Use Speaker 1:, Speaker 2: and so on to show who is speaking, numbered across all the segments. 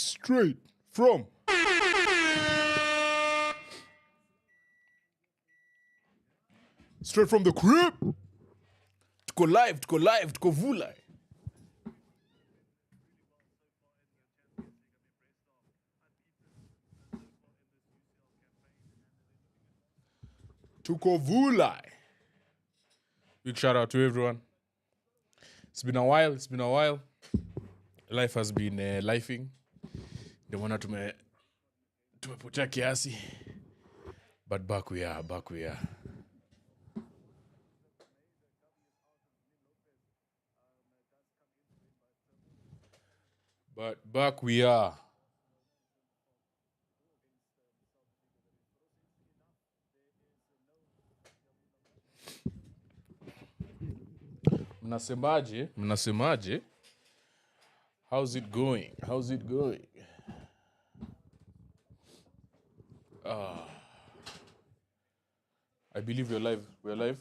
Speaker 1: Straight from the crib. Tuko live, tuko vulai. Tuko vulai. Big shout out to everyone. It's been a while. Life has been lifing. Ndio maana tumepotea kiasi. But back we are. But back we are. Mnasemaje? How's it going? I believe we're live. We're live.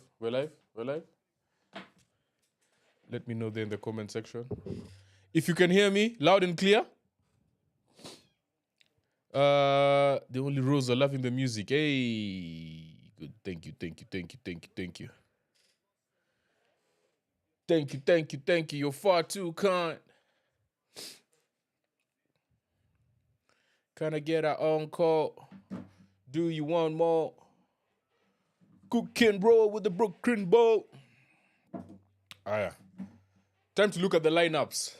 Speaker 1: Let me know there in the comment section. If you can hear me loud and clear. The only Rose are loving the music. Hey, good. Thank you. Thank you. You're far too kind. Can I get our encore? Do you want more? Cook and roll with the Brooklyn Bowl. Time to look at the lineups.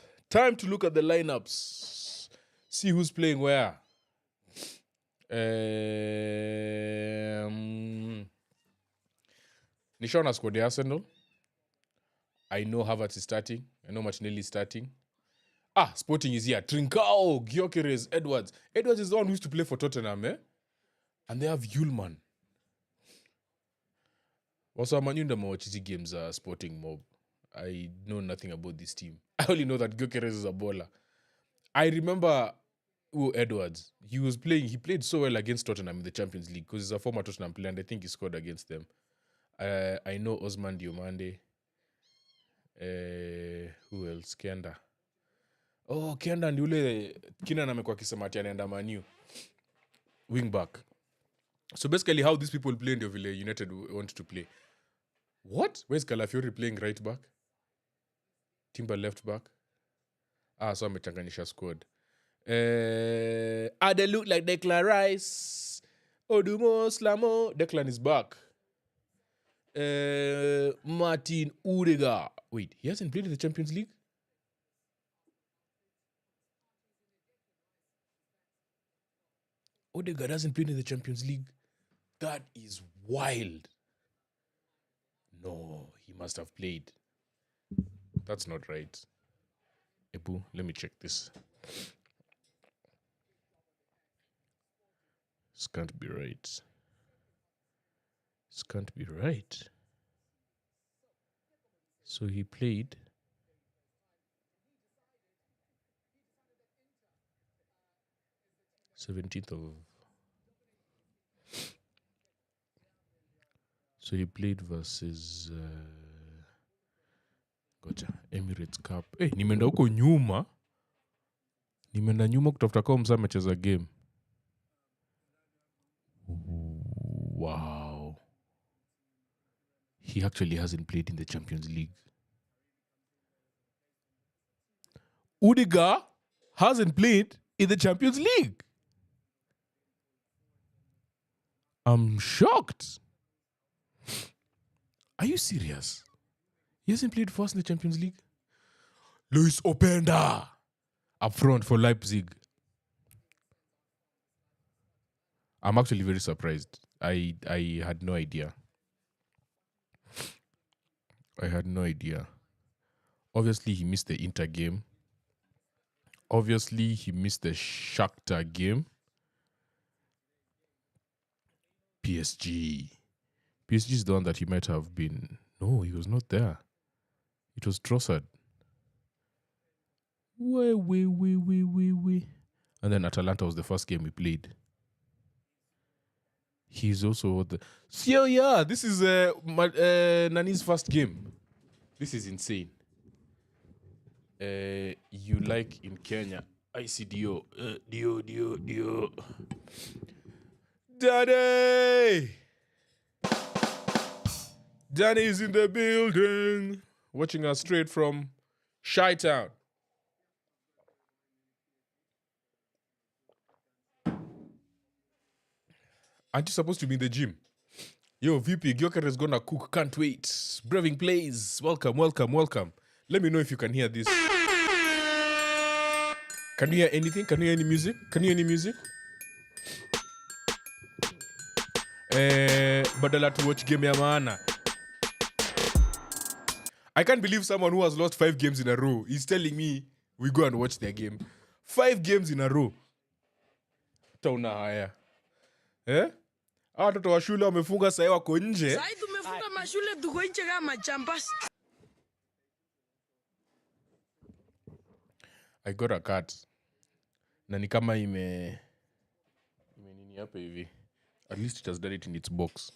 Speaker 1: See who's playing where. Nishaona squad ya Arsenal. I know Havertz is starting. I know Martinelli is starting. Sporting is here. Trincao, Gyökeres, Edwards. Edwards is the one who used to play for Tottenham, eh? And they have Yulman. Also, I'm new to games Sporting Mob. I know nothing about this team. I only know that Gyökeres is a baller. I remember Edwards. He played so well against Tottenham in the Champions League because he's a former Tottenham player and I think he scored against them. I know Osman Diomande. Who else? Kenda. Kenda ndi ule Kina amekuwa akisema ati anaenda Man U. Wing back. So basically how these people play ndio vile United want to play. What? Where's Calafiori playing right back? Timber left back? So amechanganisha squad. They look like Declan Rice. Odumo Slamo. Declan is back. Martin Odegaard. Wait, he hasn't played in the Champions League? Odegaard hasn't played in the Champions League? That is wild. No, he must have played. That's not right. Ebu, let me check this. This can't be right. So he played. So he played versus Emirates Cup. Nimeenda huko nyuma. Kutafuta kama msa amecheza game. Wow. He actually hasn't played in the Champions League. Odegaard hasn't played in the Champions League. I'm shocked. Are you serious? He hasn't played for us in the Champions League? Luis Openda up front for Leipzig. I'm actually very surprised. I had no idea. Obviously, he missed the Inter game. Obviously, he missed the Shakhtar game. PSG is the one that he might have been. No, he was not there. It was Trossard. Wait. And then Atalanta was the first game we played. He's also this is Nani's first game. This is insane. You like in Kenya. Icy Dio. Dio. Daddy! Danny is in the building. Watching us straight from Chi-Town. Aren't you supposed to be in the gym? Yo, VP, Gyoker is gonna cook. Can't wait. Braving plays. Welcome. Let me know if you can hear this. Can you hear anything? Can you hear any music? Badala to watch game ya maana. I can't believe someone who has lost 5 games in a row is telling me we go and watch their game. 5 games in a row. Tauna haya. Watoto wa shule wamefunga sasa wako nje.
Speaker 2: Sasa tumefunga mashule tuko nje kama chambas.
Speaker 1: I got a cat. Na ni kama ime nini hapa hivi. At least it has done it in its box.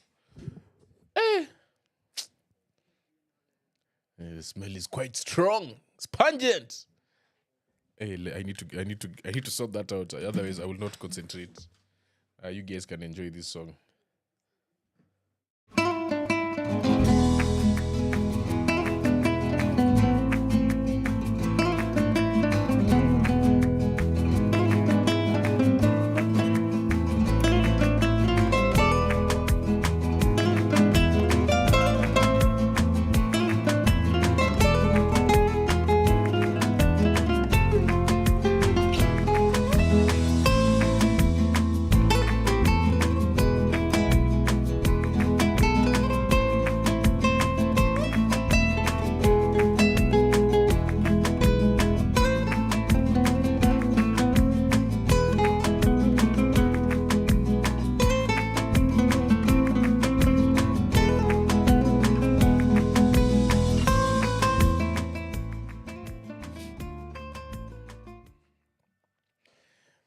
Speaker 1: The smell is quite strong. It's pungent. Hey, I need to sort that out. Otherwise, I will not concentrate. You guys can enjoy this song.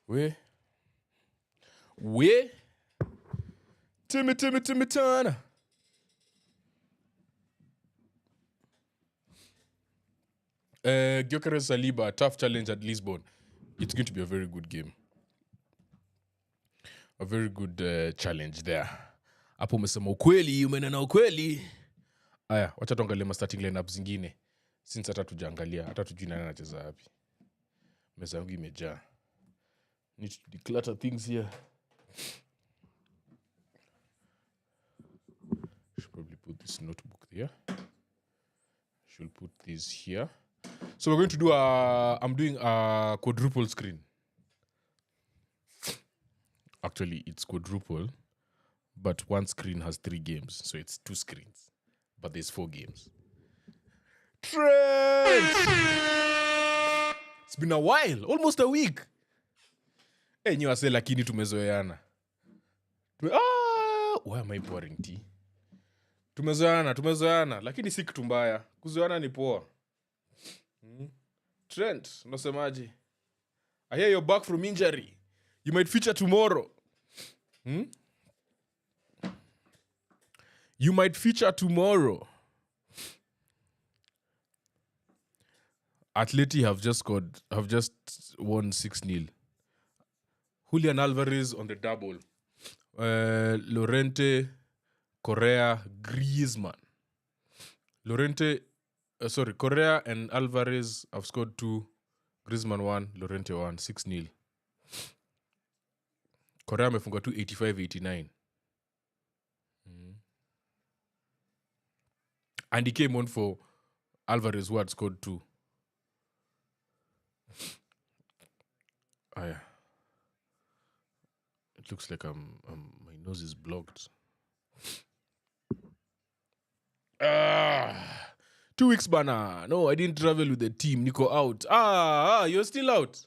Speaker 1: We Timmy Turner. Gyökeres Saliba, tough challenge at Lisbon. It's going to be a very good game. A very good challenge there. Hapo umesema ukweli, umenena ukweli. Aya, wacha tuangalie starting lineup zingine. Since hata tujaangalia, hata tujui nani anacheza wapi. Meza yangu imejaa. Need to declutter things here. Should probably put this notebook there. Should put this here. So we're going to do I'm doing a quadruple screen. Actually, it's quadruple, but one screen has 3 games, so it's 2 screens. But there's 4 games. Trent! It's been a while, almost a week. Nyi wase lakini tumezoeana. Why am I pouring tea? Tumezoeana, lakini si kitu mbaya. Kuzoeana ni poa. Trent, unasemaje? I hear you're back from injury. You might feature tomorrow. You might feature tomorrow. Atleti have just won 6-0. Julian Alvarez on the double. Llorente, Correa, Griezmann. Correa and Alvarez have scored 2. Griezmann 1, Llorente 1, 6-0. Correa amefunga 285-89. And he came on for Alvarez, who had scored 2. Yeah. It looks like my nose is blocked. 2 weeks bana. No, I didn't travel with the team. Nico out. You're still out.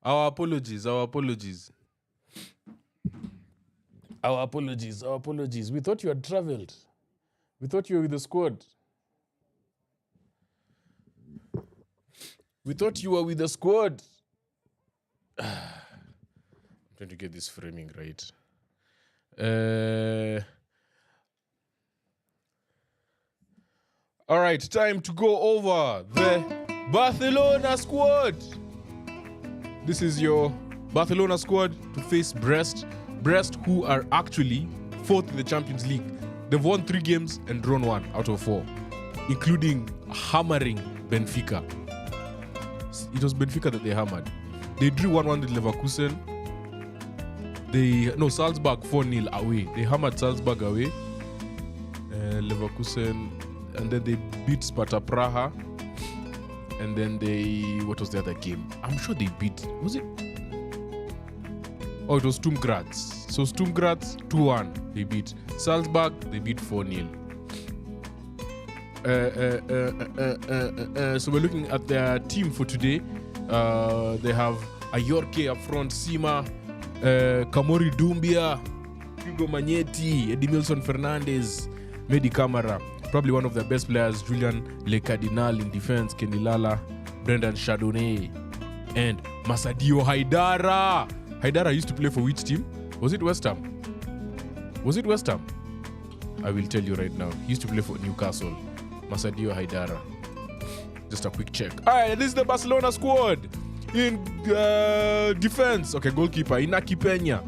Speaker 1: Our apologies. Our apologies. We thought you had traveled. We thought you were with the squad. I'm trying to get this framing right. All right, time to go over the Barcelona squad. This is your Barcelona squad to face Brest. Brest, who are actually 4th in the Champions League. They've won 3 games and drawn 1 out of 4, including hammering Benfica. It was Benfica that they hammered. They drew 1-1 with Leverkusen. Salzburg 4-0 away. They hammered Salzburg away. Leverkusen, and then they beat Sparta Praha. And then what was the other game? I'm sure they beat, was it? Oh, it was Sturm Graz. So Sturm Graz 2-1 they beat. Salzburg they beat 4-0. So we're looking at their team for today. They have Ayorke up front, Sima, Kamori Dumbia, Hugo Magnetti, Edmilson Fernandez, Medi Camara. Probably one of their best players, Julian Le Cardinal in defense, Kenny Lala, Brendan Chardonnay, and Masadio Haidara. Haidara used to play for which team? Was it West Ham? I will tell you right now. He used to play for Newcastle. Masadio Haidara. Just a quick check. All right, this is the Barcelona squad. In defense, okay, goalkeeper, Inaki Peña.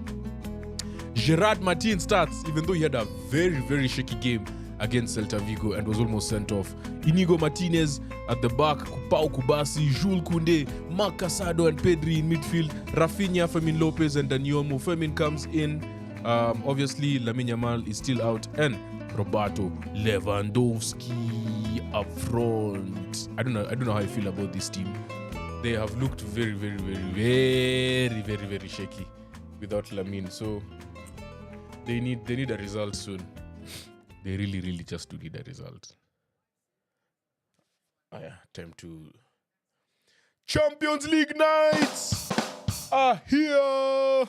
Speaker 1: Gerard Martin starts, even though he had a very, very shaky game against Celta Vigo and was almost sent off. Inigo Martinez at the back, Pau Kubasi, Jules Koundé, Marc Casado and Pedri in midfield, Rafinha, Fermin Lopez and Daniel Fermin comes in. Obviously, Lamine Yamal is still out and Roberto Lewandowski up front. I don't know how I feel about this team. They have looked very, very, very, very, very, very shaky without Lamine. So they need a result soon. They really, really just do need a result. Time to... Champions League nights are here!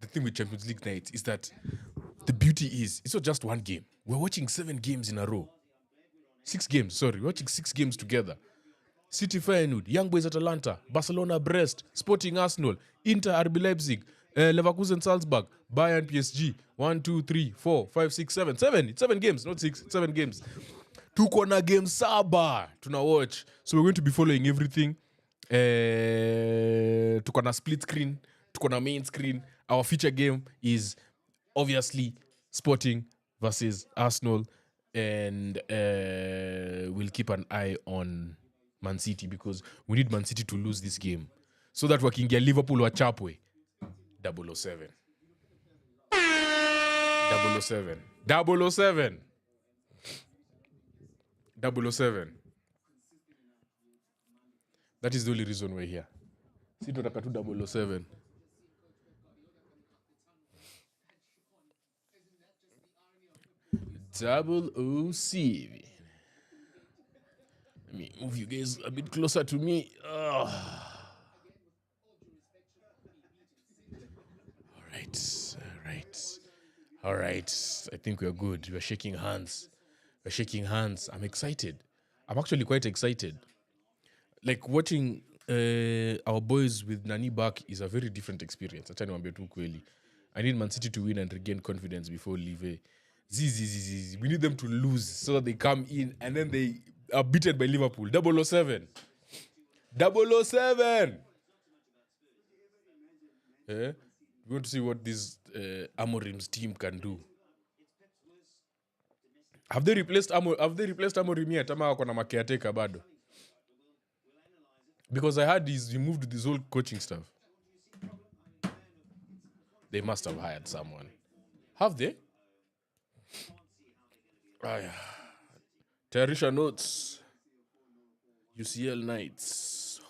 Speaker 1: The thing with Champions League nights is that the beauty is, it's not just one game. We're watching 7 games in a row. 6 games, sorry. We're watching 6 games together. City Feyenoord, Young Boys Atalanta, Barcelona Brest, Sporting Arsenal, Inter RB Leipzig, Leverkusen Salzburg, Bayern PSG. 1, 2, 3, 4, 5, 6, 7. 7. It's 7 games, not 6. 7 games. Tuko na game saba tuna watch. So we're going to be following everything. Tuko na split screen, tuko na main screen. Our feature game is obviously Sporting versus Arsenal. And we'll keep an eye on Man City because we need Man City to lose this game so that we can get Liverpool wachapwe. 007. 007. 007. 007. That is the only reason we're here. Si tunataka tu 007. Double 07. Let me move you guys a bit closer to me. All right. I think we're good. We're shaking hands. I'm excited. I'm actually quite excited. Like watching our boys with Nani back is a very different experience. Acha niwaambie tu kweli. I need Man City to win and regain confidence before leaving. We need them to lose so that they come in and then they are beaten by Liverpool. 007. 007. We're going to see what this Amorim's team can do. Have they replaced Amorim yet? Ama wako na makiateka bado? Because I heard he's removed this whole coaching stuff. They must have hired someone. Have they? Tayarisha notes. UCL nights.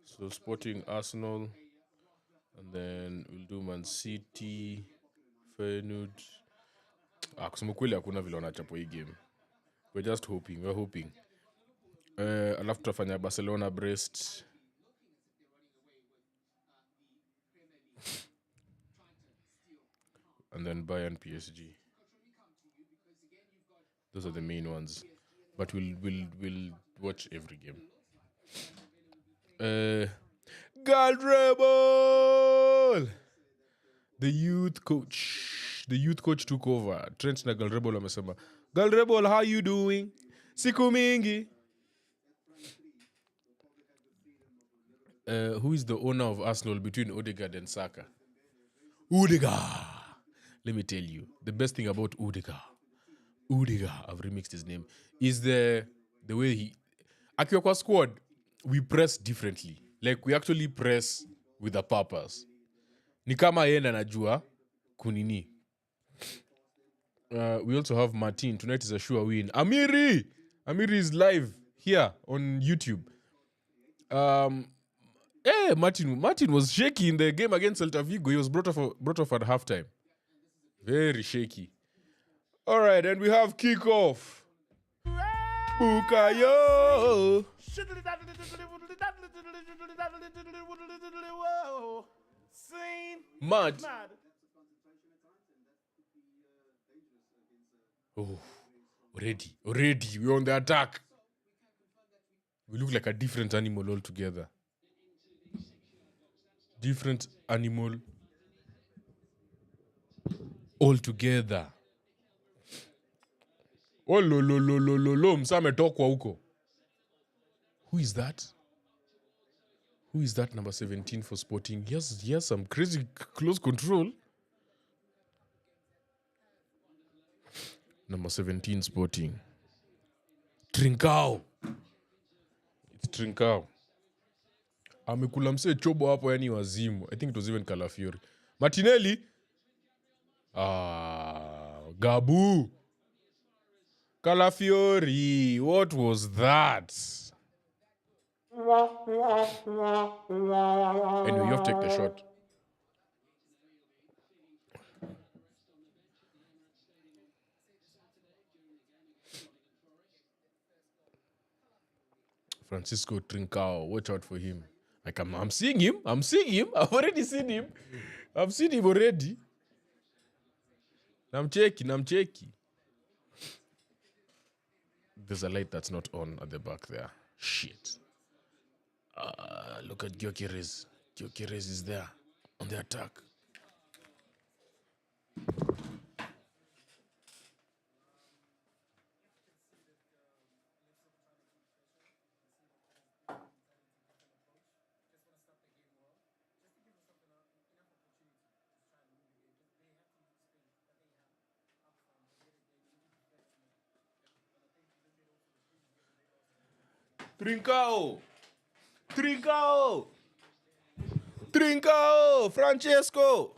Speaker 1: So Sporting Arsenal. And then we'll do Man City, Feyenoord. Kusema kweli hakuna vile wanachapwa hii game. We're just hoping. Alafu tutafanya Barcelona Brest. And then Bayern PSG. Those are the main ones. But we'll watch every game. Gold Rebel! The youth coach took over. Trent na Gold Rebel wamesema, Gold Rebel, how you doing? Siku mingi. Who is the owner of Arsenal between Odegaard and Saka? Odegaard. Let me tell you, the best thing about Odegaard, I've remixed his name, is the way he... Akiwa kwa squad, we press differently. Like, we actually press with a purpose. Ni kama yeye anajua kunini. We also have Martin. Tonight is a sure win. Amiri is live here on YouTube. Martin was shaky in the game against Celta Vigo. He was brought off at halftime. Very shaky. All right, and we have kickoff. Bukayo. Mad. Oh, already. We're on the attack. We look like a different animal altogether. Different animal altogether. Oh, lo, msa ametokwa huko. Who is that? Who is that number 17 for Sporting? He has some crazy close control. Number 17 Sporting. Trincao. It's Trincao. Amekula mse chobo hapo yani wazimu. I think it was even Calafiori. Martinelli. Gabu. Calafiori. What was that? Anyway, you have to take the shot. Francisco Trincao. Watch out for him. Like I'm seeing him. I've already seen him. I've seen him already. I'm checking. There's a light that's not on at the back there. Shit. Look at Gyökeres. Gyökeres is there on the attack. Trincao, Francesco.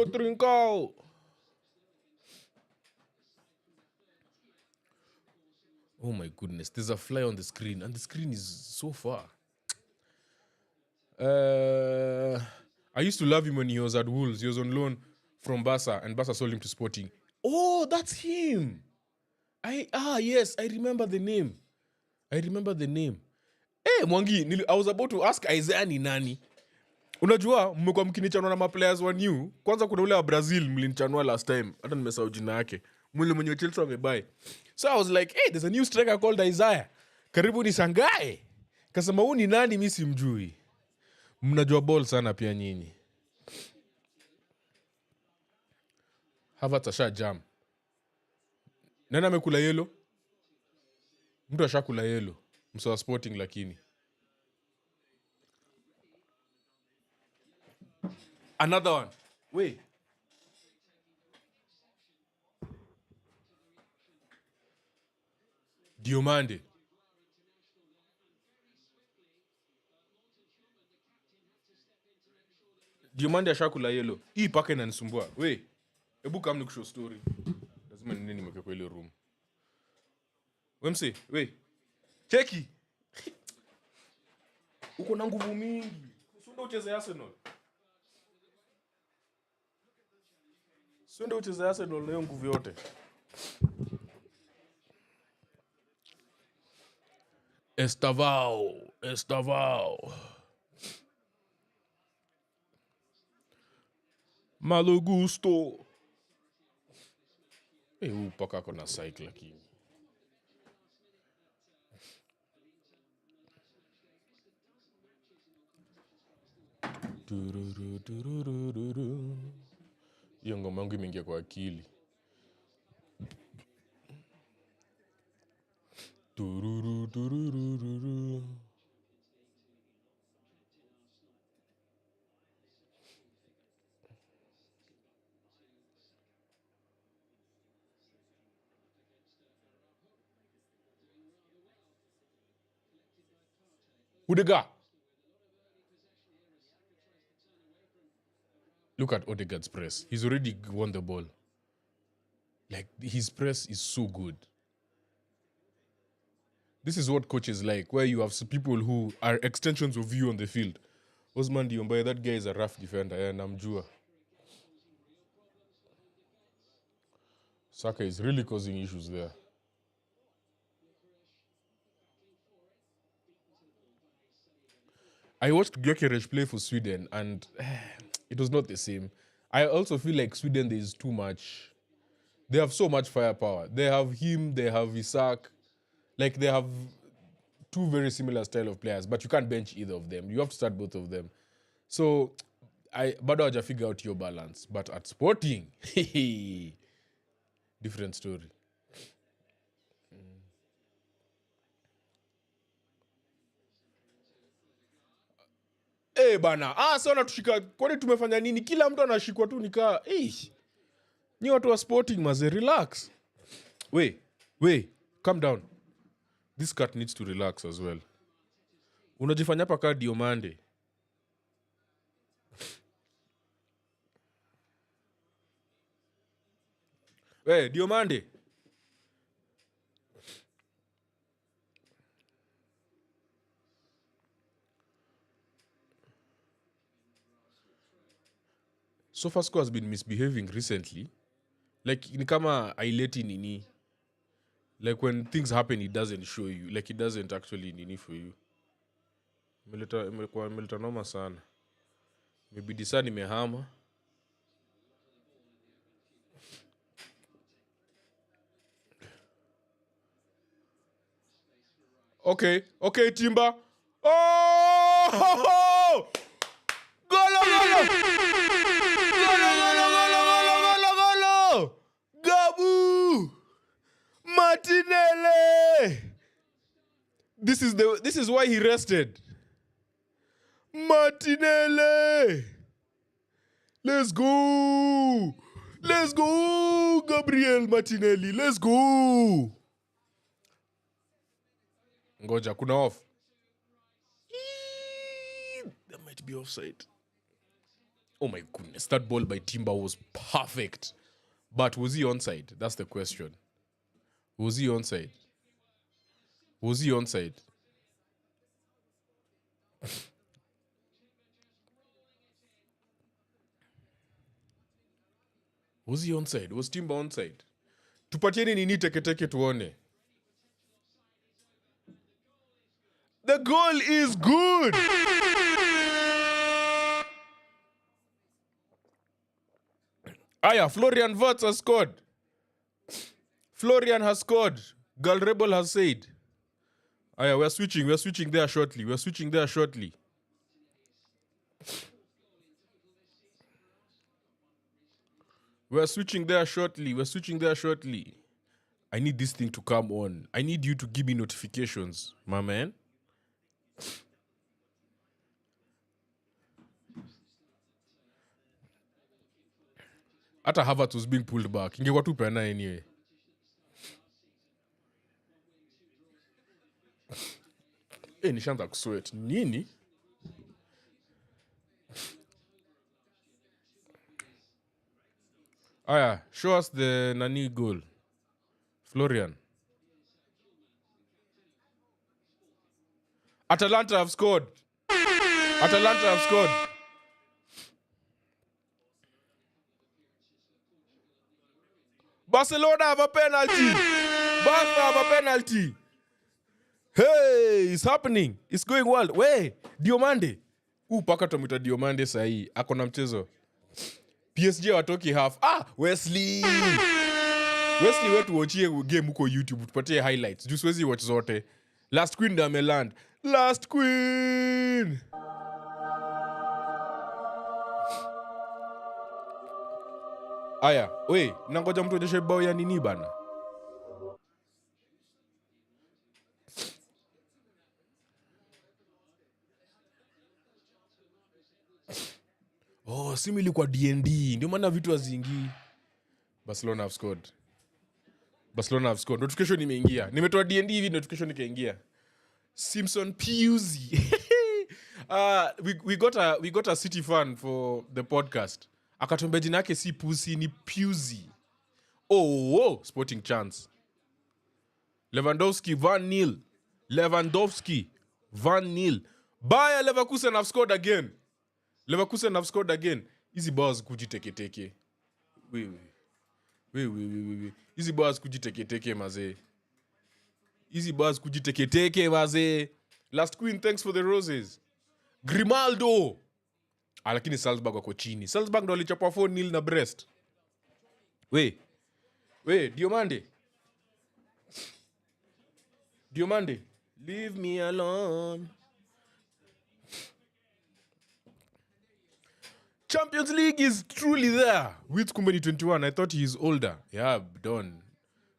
Speaker 1: Trincao. Oh my goodness, there's a fly on the screen, and the screen is so far. I used to love him when he was at Wolves. He was on loan from Barca, and Barca sold him to Sporting. Oh, that's him. Yes, I remember the name. Hey, Mwangi, I was about to ask Isaiah ni nani. Unajua, mmekuwa mkinichanua na maplayers wa new. Kwanza kuna ule wa Brazil mlinichanua last time. Hata nimesahau jina yake. Mwile mwenye Chelsea wamebuy. So I was like, hey, there's a new striker called Isaiah. Karibu nishangae. Kasema huyu ni nani mimi simjui. Mnajua ball sana pia nyinyi. Havertz asha jam. Nani amekula yellow? Mtu ashakula yellow. Mso wa Sporting lakini. Another one. Wait. Diomande. Diomande ashakula yellow. Hii paka inanisumbua. Wait. Hebu kama nikushow story. Lazima nini nimeke kwa ile room. Wemse, wait. Cheki. Uko na nguvu mingi. Usiende ucheze Arsenal. Usiende ucheze Arsenal na hiyo nguvu yote. Estavao. Malo gusto. Paka kona cycle lakini. Hiyo ngoma yangu imeingia kwa akili. Tururu, turururu. Udega. Look at Odegaard's press. He's already won the ball. Like, his press is so good. This is what coaches like, where you have people who are extensions of you on the field. Osman Diombaye, that guy is a rough defender, and Namjua. Saka is really causing issues there. I watched Gyökeres play for Sweden, and it was not the same. I also feel like Sweden, there is too much. They have so much firepower. They have him, they have Isak. Like, they have two very similar style of players, but you can't bench either of them. You have to start both of them. So, bado haja figure out your balance. But at Sporting, different story. Bana. Sasa wanatushika. Kwani tumefanya nini? Kila mtu anashikwa tu nikaa. Ni watu wa Sporting maze, relax. Wait. Calm down. This cat needs to relax as well. Unajifanya hapa kaa Diomande. Diomande. SofaScore has been misbehaving recently. Like, ni kama aileti nini. Like, when things happen, it doesn't show you. Like, it doesn't actually nini for you. Imeleta noma sana. Imebidi sana nimehama. Okay, Timba. Oh! Golo! Gabu! Martinelli! This is why he rested. Martinelli! Let's go, Gabriel Martinelli. Let's go. Ngoja, kuna off. That might be offside. Oh my goodness, that ball by Timber was perfect. But was he onside? That's the question. Was he onside? Was he onside? Was he onside? Was Timber onside? Tupatieni nini teke tuone. The goal is good. Aya, Florian Wirtz has scored. Florian has scored. Girl Rebel has said. Aya, we're switching there shortly. We're switching there shortly. I need this thing to come on. I need you to give me notifications, my man. Hata Havertz was being pulled back. Ingekuwa tu pena anyway. Nishaanza kusweat. Nini? Aya, show us the Nani goal. Florian. Atalanta have scored. Barcelona have a penalty. Hey, it's happening. It's going well. Wait, Diomande. Paka tumita Diomande sahi. Akona mchezo. PSG watoki half. Wesley, wetu watchie game huko YouTube. Tupatie highlights. Just wezi watch zote. Last Queen da Meland. Last Queen. Aya, nangoja mtu ajeshe bao ya nini bana. Oh, simu ilikuwa D&D. Ndio maana vitu haziingii. Barcelona have scored. Notification imeingia. Nimetoa D&D hivi notification ikaingia. Simpson Pusey. We got a City fan for the podcast. Akatuambia jina yake si Pussy ni Pusey. Oh, sporting chance. Lewandowski, Van Nil. Bayer Leverkusen have scored again. Hizi bars kujiteketeke. Wait. Hizi bars kujiteketeke mazee. Last Queen, thanks for the roses. Grimaldo. Lakini Salzburg wako chini. Salzburg ndo alichapa 4-0 na Brest. Wait, Diomande. Leave me alone. Champions League is truly there. With Kumbeni 21, I thought he is older. Yeah, done.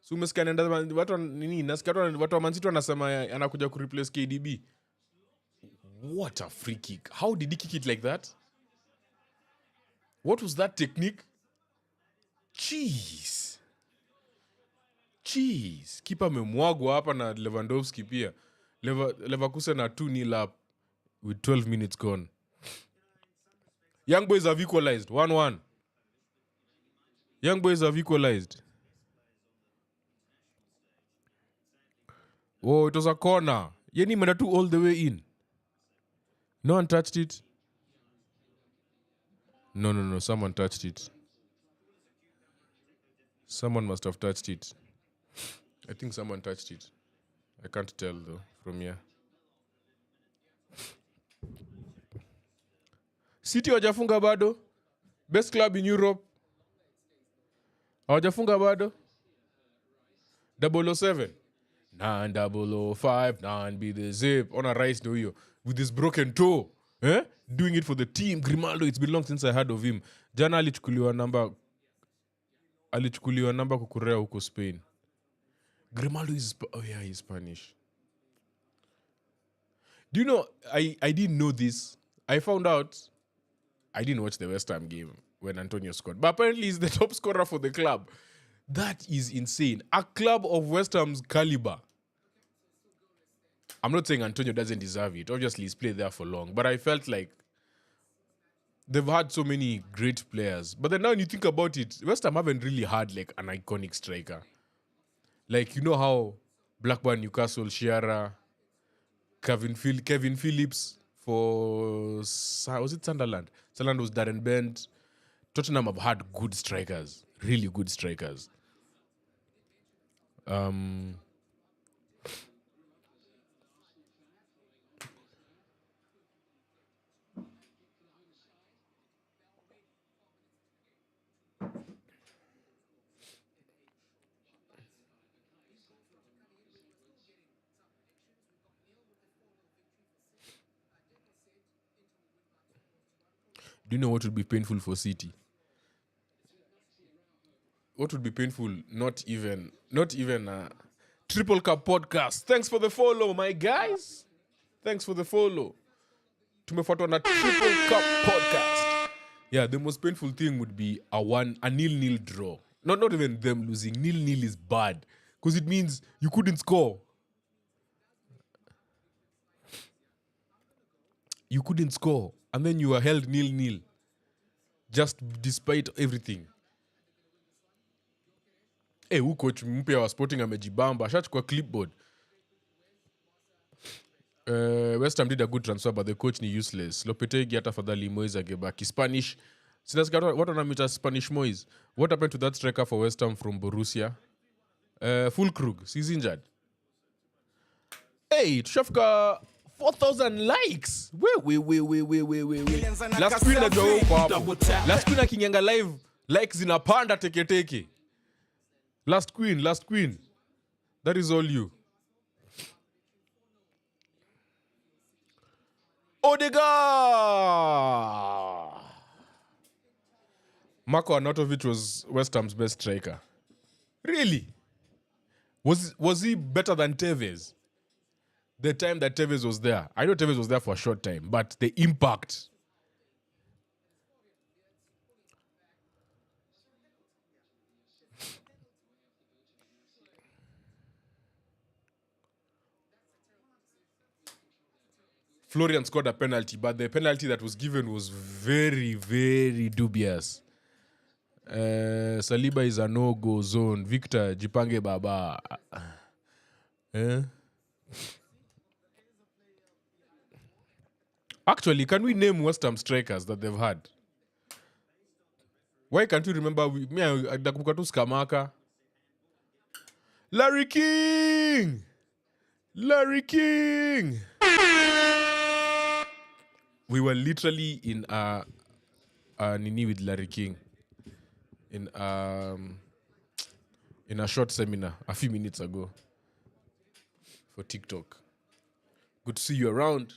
Speaker 1: So umesikia nenda watu nini? Nasikia watu wa Man City wanasema anakuja ku replace KDB. What a free kick. How did he kick it like that? What was that technique? Jeez. Keeper amemwagwa hapa na Lewandowski pia. Leverkusen na 2-0 up with 12 minutes gone. Young boys have equalized 1-1. Oh, it was a corner. Yeni mena all the way in. No one touched it. No. Someone touched it. Someone must have touched it. I think someone touched it. I can't tell though from here. City hawajafunga bado. Best club in Europe. Hawajafunga bado. 007. 9005, 9 be the zip. On a rise to you. With this broken toe. Doing it for the team. Grimaldo, it's been long since I heard of him. Jana alichukuliwa namba kukurea huko Spain. Grimaldo is... Oh yeah, he's Spanish. Do you know, I didn't know this. I found out... I didn't watch the West Ham game when Antonio scored. But apparently he's the top scorer for the club. That is insane. A club of West Ham's caliber. I'm not saying Antonio doesn't deserve it. Obviously, he's played there for long. But I felt like they've had so many great players. But then now when you think about it, West Ham haven't really had like an iconic striker. Like, you know how Blackburn, Newcastle, Shearer, Kevin Phillips for... Was it Sunderland? Sunderland was Darren Bent. Tottenham have had good strikers. Really good strikers. Do you know what would be painful for City? What would be painful? Not even a Triple Cup podcast. Thanks for the follow, my guys. Thanks for the follow. Tumefuatwa na Triple Cup podcast. Yeah, the most painful thing would be a 0-0 draw. Not even them losing. 0-0 is bad because it means you couldn't score. You couldn't score. And then you were held 0-0. Just despite everything. Huyu coach mpya wa Sporting amejibamba. Ashachukua clipboard. West Ham did a good transfer, but the coach ni useless. Lopetegui hata fadhali Moyes agebaki. Spanish. Sinasikia watu wanamita Spanish Moyes. What happened to that striker for West Ham from Borussia? Fulkrug. He's injured. Tushafika 4,000 likes. Wait. Last Queen najua huko hapo. Last Queen akinyanga live, likes zinapanda teke. Last Queen. That is all you. Odegaard. Marko Arnautovic was West Ham's best striker. Really? Was he better than Tevez? The time that Tevez was there. I know Tevez was there for a short time, but the impact. Florian scored a penalty, but the penalty that was given was very, very dubious. Saliba is a no-go zone. Victor, jipange baba. Actually, can we name West Ham strikers that they've had? Why can't you remember? Nakumbuka tu Skamaka. Larry King! Larry King! We were literally in a nini with Larry King. In a short seminar a few minutes ago for TikTok. Good to see you around.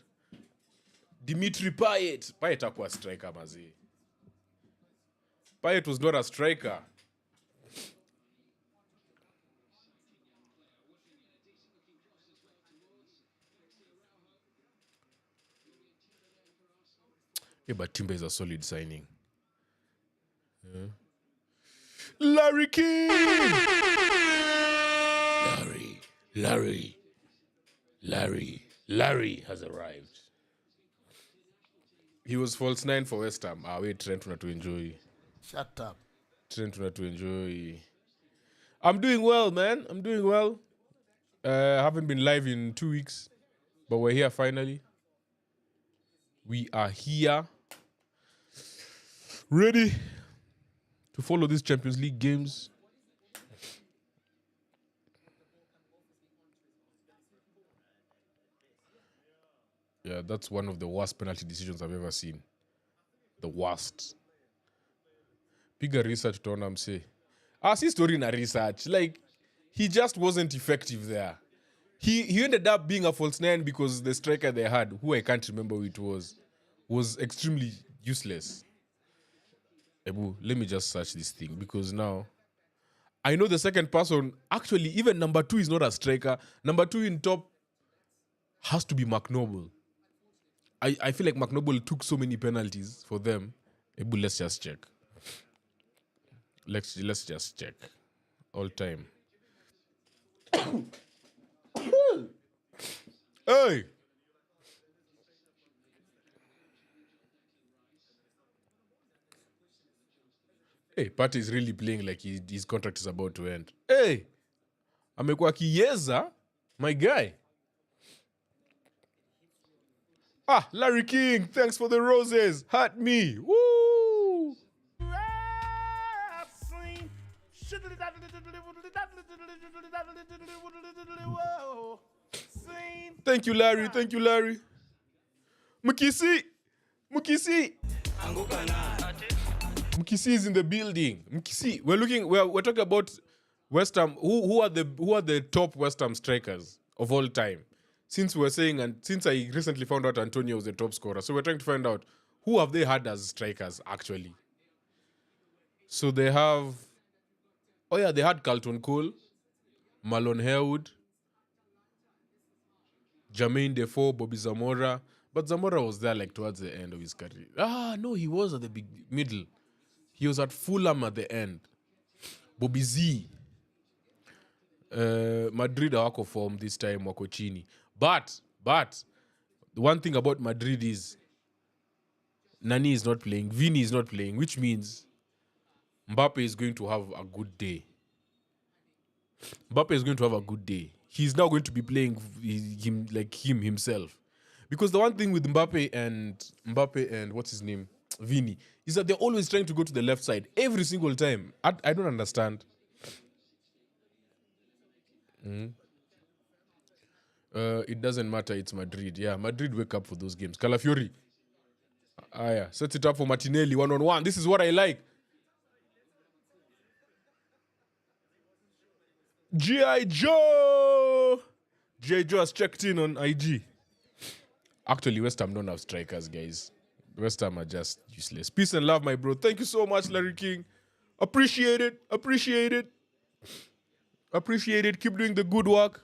Speaker 1: Dimitri Payet. Payet hakuwa striker mazi. Payet was not a striker. Yeah, but Timber is a solid signing. Yeah. Larry King! Larry has arrived. He was false 9 for West Ham. Wait, Trent to enjoy.
Speaker 3: Shut up.
Speaker 1: Trent to enjoy. I'm doing well, man. I'm doing well. Haven't been live in 2 weeks, but we're here finally. We are here, ready to follow these Champions League games. Yeah, that's one of the worst penalty decisions I've ever seen. The worst. Bigger research, don't I'm say. See story in a research. Like, he just wasn't effective there. He ended up being a false 9 because the striker they had, who I can't remember who it was extremely useless. Ebu, let me just search this thing because now I know the second person, actually, even number 2 is not a striker. Number 2 in top has to be McNoble. I feel like McNoble took so many penalties for them. Ebu, let's just check. Let's just check. All time. Hey! Hey, Partey is really playing like his contract is about to end. Hey! Amekuwa kiyeza, my guy. Larry King, thanks for the roses. Hurt me. Woo! Thank you, Larry. Thank you, Larry. Mukisi. Mukisi is in the building. Mukisi. We're talking about West Ham. Who are the top West Ham strikers of all time? Since we're saying, and since I recently found out Antonio was the top scorer, so we're trying to find out who have they had as strikers actually. So they have, they had Carlton Cole, Malone Harewood, Jermaine Defoe, Bobby Zamora, but Zamora was there like towards the end of his career. No, he was at the middle. He was at Fulham at the end. Bobby Z. Madrid hawako form this time, wako chini. But the one thing about Madrid is Nani is not playing, Vini is not playing, which means Mbappe is going to have a good day. He's now going to be playing him himself. Because the one thing with Mbappe and what's his name? Vini, is that they're always trying to go to the left side every single time. I don't understand. It doesn't matter, it's Madrid. Yeah, Madrid wake up for those games. Calafiori. Yeah. Sets it up for Martinelli, 1-on-1. This is what I like. G.I. Joe! G.I. Joe has checked in on IG. Actually, West Ham don't have strikers, guys. West Ham are just useless. Peace and love, my bro. Thank you so much, Larry King. Appreciate it. Keep doing the good work.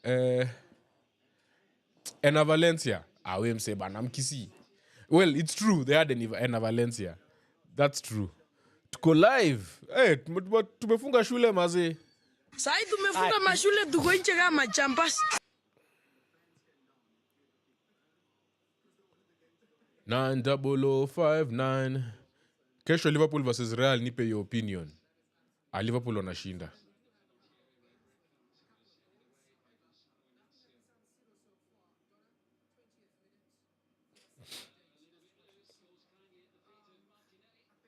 Speaker 1: Ena Valencia. We say Banam Kisi. Well, it's true. They had Ena Valencia. That's true. Tuko live. Hey, tumefunga shule maze.
Speaker 2: Sai tumefunga mashule tuko nje kama champas.
Speaker 1: 90059. Kesho Liverpool versus Real, nipe your opinion. Liverpool wanashinda.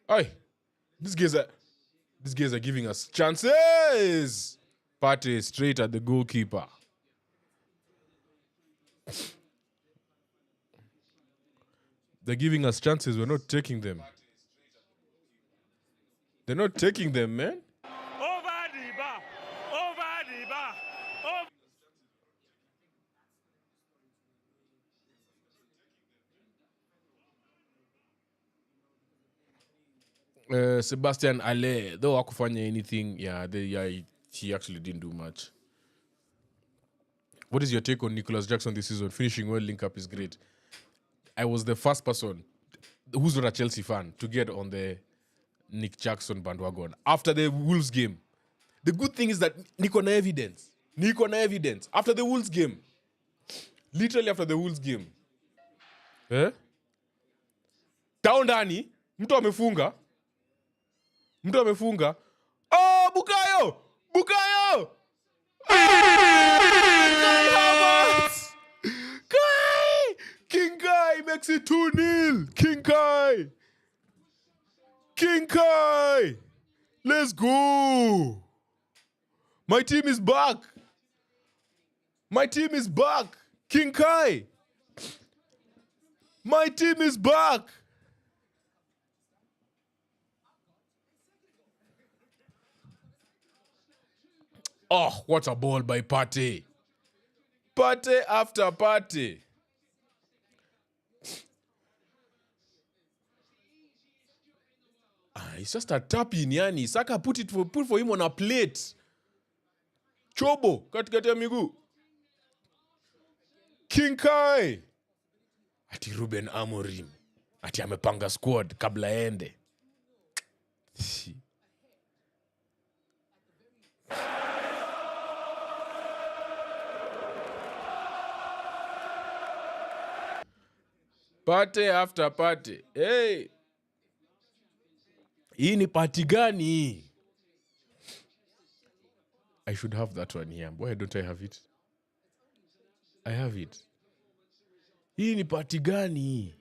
Speaker 1: Aye. These guys are giving us chances. Partey straight at the goalkeeper. They're giving us chances. We're not taking them. They're not taking them, man.
Speaker 3: Over the bar. Over the bar.
Speaker 1: Sebastian Alle, though hakufanya anything, he actually didn't do much. What is your take on Nicholas Jackson this season? Finishing well, link up is great. I was the first person who's not a Chelsea fan to get on the Nick Jackson bandwagon after the Wolves game. The good thing is that Nick on evidence. After the Wolves game. Literally after the Wolves game. Down ndani, mtu amefunga. Oh, Bukayo! Kai! King Kai makes it 2-0. King Kai! Let's go! My team is back! King Kai! My team is back! Oh, what a ball by Partey. Partey after Partey. It's just a tap-in, yani. Saka put for him on a plate. Chobo, katikati ya miguu. King Kai. Ati Ruben Amorim. Ati amepanga squad kabla ende. Partey after Partey. Hey. Hii ni party gani? I should have that one here. Why don't I have it? I have it. Hii ni party gani?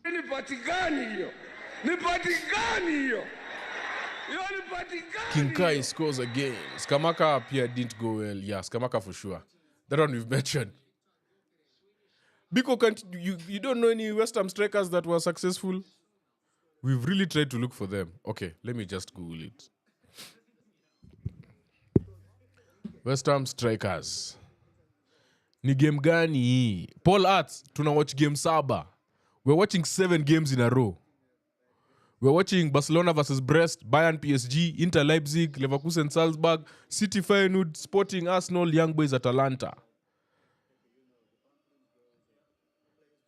Speaker 4: Ni party gani hiyo?
Speaker 1: King Kai scores again. Skamaka pia didn't go well. Yeah, Skamaka for sure. That one we've mentioned. Biko, you don't know any West Ham strikers that were successful? We've really tried to look for them. Okay, let me just Google it. West Ham strikers. Ni game gani? Paul Arts, tuna watch game saba. We're watching 7 games in a row. We're watching Barcelona versus Brest, Bayern PSG, Inter Leipzig, Leverkusen Salzburg, City Feyenoord, Sporting Arsenal, Young Boys Atalanta.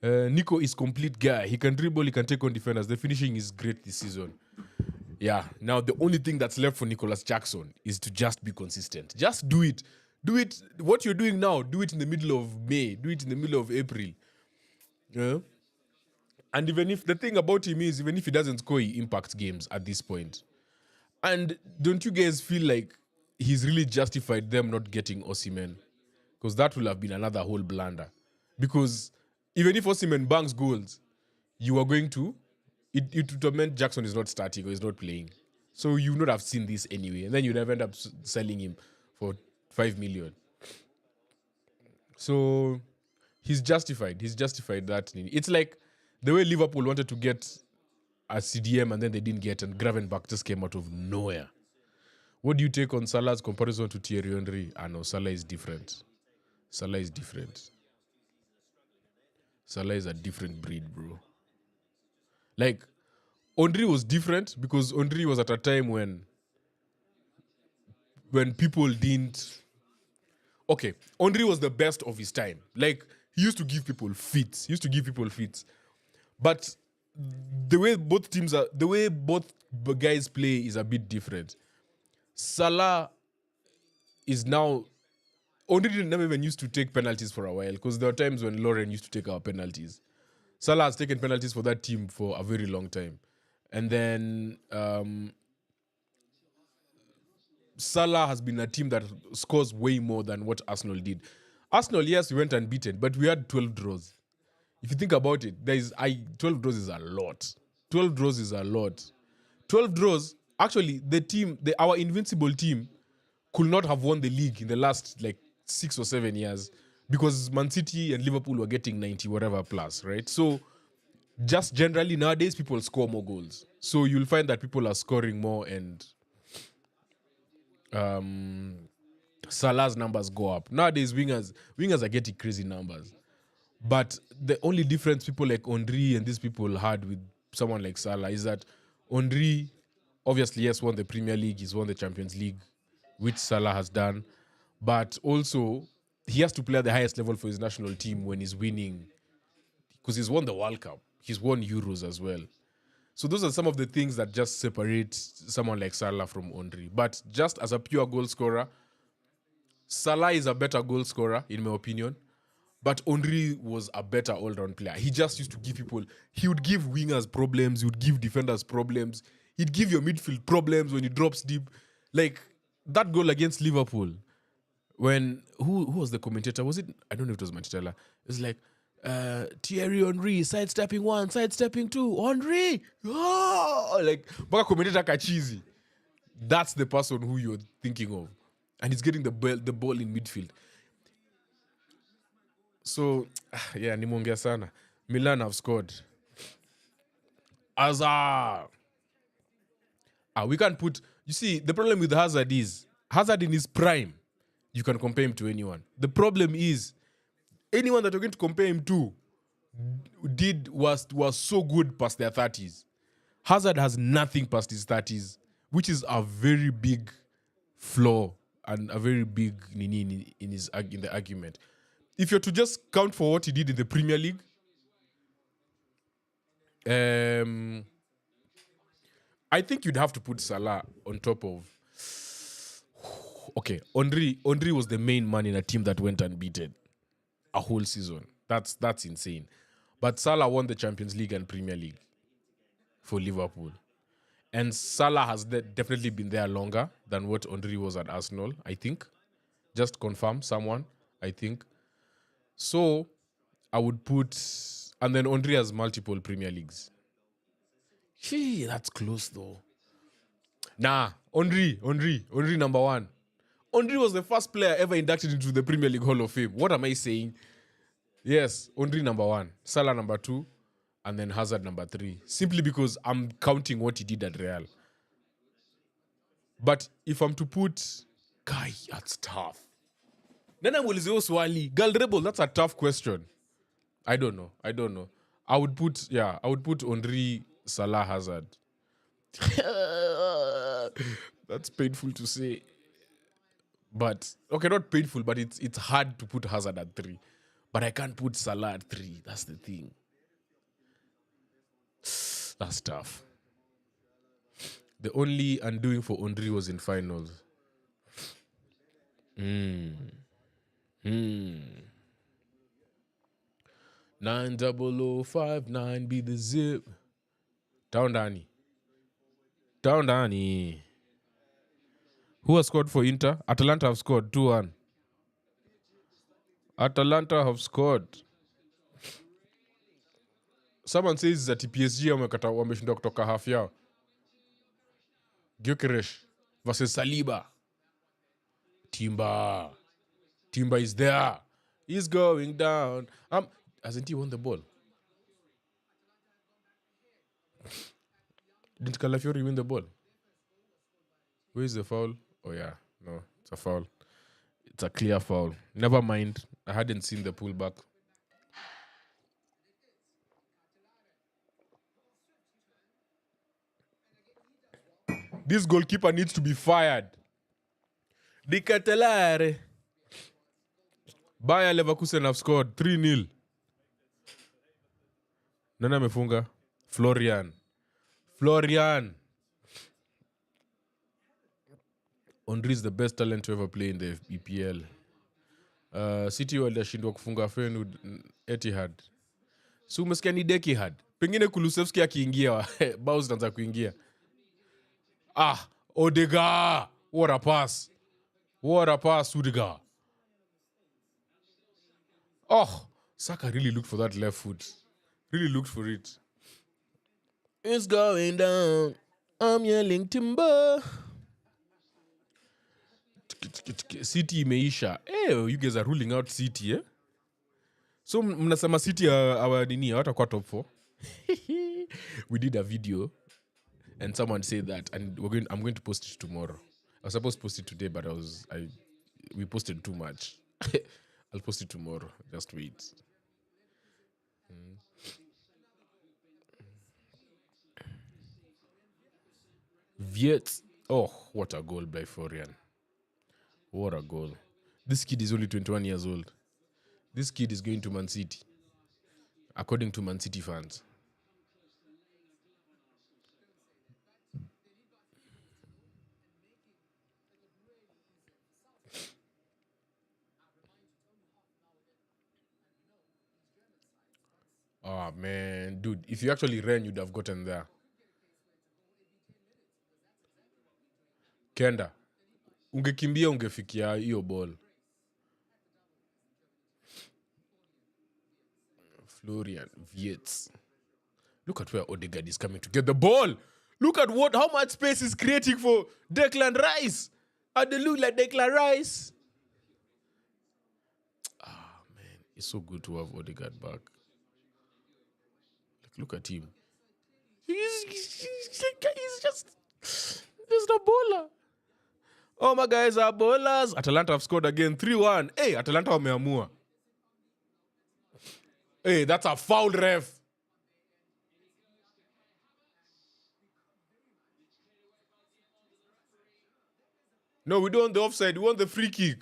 Speaker 1: Nico is complete guy. He can dribble, he can take on defenders. The finishing is great this season. Yeah, now the only thing that's left for Nicholas Jackson is to just be consistent. Just do it. Do it. What you're doing now, do it in the middle of May. Do it in the middle of April. Yeah? And even if the thing about him is, even if he doesn't score, he impacts games at this point. And don't you guys feel like he's really justified them not getting Osimhen? Because that will have been another whole blunder. Because even if Osimhen bangs goals, you are going to, it would have meant Jackson is not starting or is not playing. So you would not have seen this anyway. And then you'd have ended up selling him for 5 million. So he's justified. He's justified that. It's like the way Liverpool wanted to get a CDM and then they didn't get, and Gravenberch just came out of nowhere. What do you take on Salah's comparison to Thierry Henry? I know Salah is different. Salah is different. Salah is a different breed, bro. Like, Henry was different because Henry was at a time when people didn't... Okay, Henry was the best of his time. Like, he used to give people fits. But the way both guys play is a bit different. Salah is now Henry never even used to take penalties for a while because there were times when Lauren used to take our penalties. Salah has taken penalties for that team for a very long time. And then Salah has been a team that scores way more than what Arsenal did. Arsenal, yes, we went unbeaten, but we had 12 draws. If you think about it, 12 draws is a lot. 12 draws is a lot. 12 draws, actually, our invincible team could not have won the league in the last 6 or 7 years because Man City and Liverpool were getting 90 whatever plus, right? So just generally nowadays people score more goals. So you'll find that people are scoring more and Salah's numbers go up. Nowadays wingers are getting crazy numbers. But the only difference people like Henry and these people had with someone like Salah is that Henry obviously yes won the Premier League, he's won the Champions League, which Salah has done, but also he has to play at the highest level for his national team when he's winning, because he's won the World Cup, he's won Euros as well. So those are some of the things that just separate someone like Salah from Henry. But just as a pure goal scorer, Salah is a better goal scorer, in my opinion. But Henry was a better all-round player. He just used to give people... He would give wingers problems. He would give defenders problems. He'd give your midfield problems when he drops deep. Like, that goal against Liverpool, when... Who was the commentator? Was it... I don't know if it was Manchester. It was like... Thierry Henry, sidestepping 1, sidestepping 2. Henry! Oh! Like, baka commentator kachizi. That's the person who you're thinking of. And he's getting the ball in midfield. So, yeah, nimeongea sana. Milan have scored. Hazard. We can't put... You see, the problem with Hazard is, Hazard in his prime, you can compare him to anyone. The problem is, anyone that you're going to compare him to was so good past their 30s. Hazard has nothing past his 30s, which is a very big flaw and a very big nini in the argument. If you're to just count for what he did in the Premier League, I think you'd have to put Salah on top of... Okay, Henry was the main man in a team that went unbeaten a whole season. That's insane. But Salah won the Champions League and Premier League for Liverpool. And Salah has definitely been there longer than what Henry was at Arsenal, I think. Just confirm someone, I think. So, I would put... And then Henry has multiple Premier Leagues. Gee, that's close though. Nah, Henry number 1. Henry was the first player ever inducted into the Premier League Hall of Fame. What am I saying? Yes, Henry number 1, Salah number 2, and then Hazard number 3. Simply because I'm counting what he did at Real. But if I'm to put... Guy, that's tough. Then I will say Swali. Rebel, that's a tough question. I don't know. I would put Henry, Salah, Hazard. That's painful to say. But, okay, not painful, but it's hard to put Hazard at 3. But I can't put Salah at 3. That's the thing. That's tough. The only undoing for Henry was in finals. 90059 be the zip. Down Danny. Who has scored for Inter? Atalanta have scored 2-1. Atalanta have scored. Someone says that PSG wameshinda kutoka half yao. Gyökeres versus Saliba. Timber is there. He's going down. Hasn't he won the ball? Didn't Calafiori win the ball? Where is the foul? Oh yeah, no, it's a foul. It's a clear foul. Never mind. I hadn't seen the pullback. This goalkeeper needs to be fired. Di Catelare. Bayer Leverkusen have scored 3-0. Nani amefunga? Florian. Henry is the best talent to ever play in the EPL. City walishindwa kufunga Feyenoord Etihad. So umesikia ni Dekihad. Pengine Kulusevski akiingia bao zitaanza kuingia. Odegaard. What a pass. What a pass, Odegaard. Oh, Saka really looked for that left foot. Really looked for it. It's going down. I'm yelling timber. City imeisha. You guys are ruling out City, eh? So mnasema City our nini hawatakuwa top 4. We did a video and someone said that, and I'm going to post it tomorrow. I was supposed to post it today, but we posted too much. I'll post it tomorrow. Just wait. Viet. Oh, what a goal by Florian. What a goal. This kid is only 21 years old. This kid is going to Man City, according to Man City fans. Oh, man. Dude, if you actually ran, you'd have gotten there. Kenda. Ungekimbia ungefikia hiyo ball. Florian Wirtz. Look at where Odegaard is coming to get the ball. Look at how much space is creating for Declan Rice. And they look like Declan Rice. Man. It's so good to have Odegaard back. Look at him. He's just a bowler. Oh, my guys are bowlers. Atalanta have scored again. 3-1. Hey, Atalanta wameamua. Hey, that's a foul, ref. No, we don't want the offside. We want the free kick.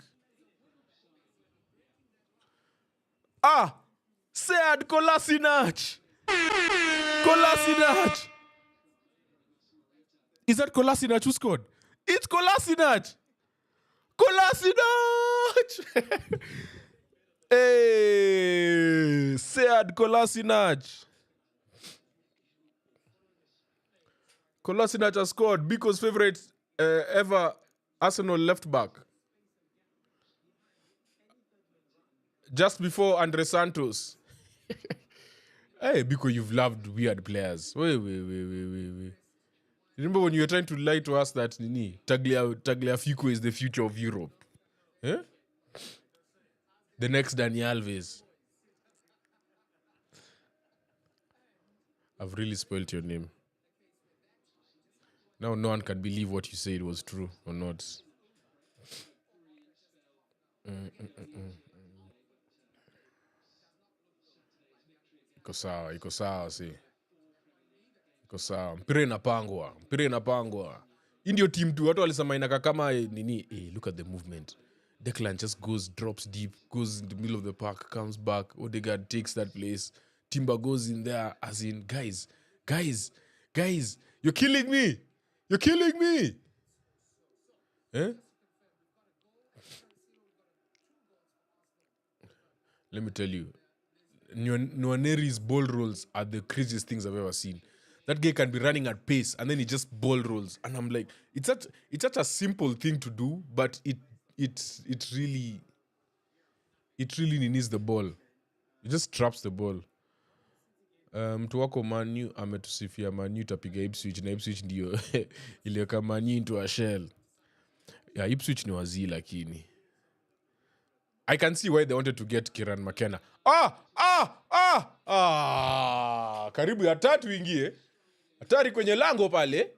Speaker 1: Sead Kolasinac. Kolasinac. Is that Kolasinac who scored? It's Kolasinac. Kolasinac. Hey, Sead Kolasinac. Kolasinac has scored. Biko's favorite ever Arsenal left back. Just before Andre Santos. Hey, Biko, you've loved weird players. Wait. Remember when you were trying to lie to us that Tagliafico is the future of Europe? Eh? The next Dani Alves. I've really spoiled your name. Now no one can believe what you said was true or not. Iko sawa si. Iko sawa. Mpira inapangwa. Hii ndio team tu watu walisema inaka kama nini. Look at the movement. Declan just drops deep, goes in the middle of the park, comes back. Odegaard takes that place. Timber goes in there as in, guys, you're killing me. Eh? Let me tell you, Nwaneri's ball rolls are the craziest things I've ever seen. That guy can be running at pace and then he just ball rolls. And I'm like, it's such a simple thing to do, but it really needs the ball. It just traps the ball. Mtu wako Manu ametusifia Manu tapiga Ipswich na Ipswich ndio iliweka Manu into a shell. Yeah, Ipswich ni wazii lakini. I can see why they wanted to get Kieran McKenna. Karibu ya tatu ingie. Hatari kwenye lango pale.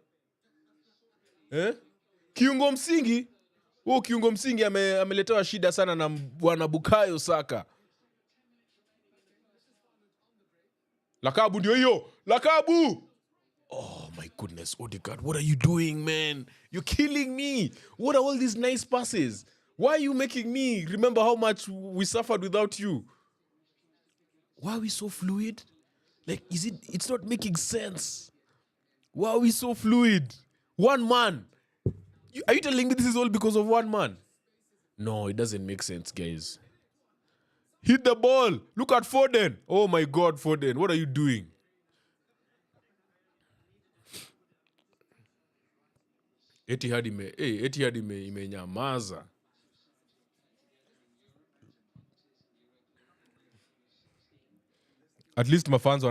Speaker 1: Kiungo msingi. Kiungo msingi ameletewa shida sana na bwana Bukayo Saka. Lakabu ndio hiyo. Lakabu. Oh my goodness, Odegaard, what are you doing, man? You're killing me. What are all these nice passes? Why are you making me remember how much we suffered without you? Why are we so fluid? Like, it's not making sense. Why are we so fluid? One man. Are you telling me this is all because of one man? No, it doesn't make sense, guys. Hit the ball. Look at Foden. Oh my God, Foden. What are you doing? Etihad imenyamaza. At least mafans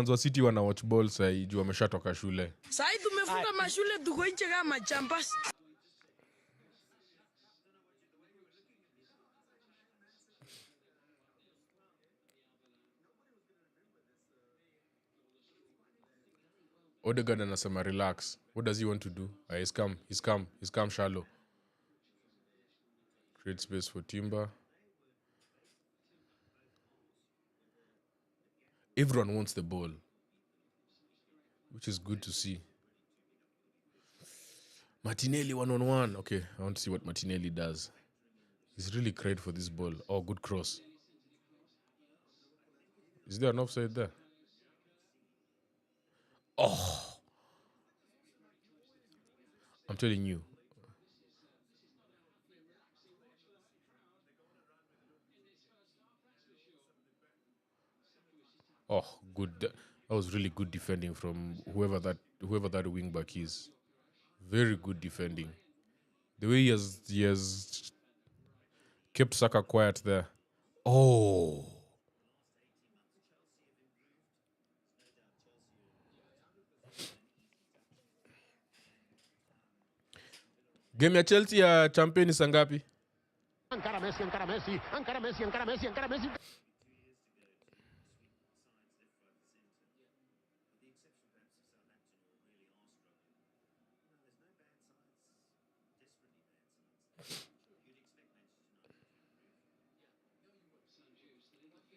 Speaker 1: wa City wana watch ball sai juu wameshatoka shule.
Speaker 2: Sai tumefunga mashule tuko nje kama champas.
Speaker 1: Odegaard anasema relax. What does he want to do? He's calm shallow. Create space for Timber. Everyone wants the ball, which is good to see. Martinelli 1-on-1. Okay, I want to see what Martinelli does. He's really great for this ball. Oh, good cross. Is there an offside there? Oh. I'm telling you. Oh, good. That was really good defending from whoever that wing back is. Very good defending. The way he has kept Saka quiet there. Oh. Game ya Chelsea ya champion saa ngapi?
Speaker 4: Encara Messi.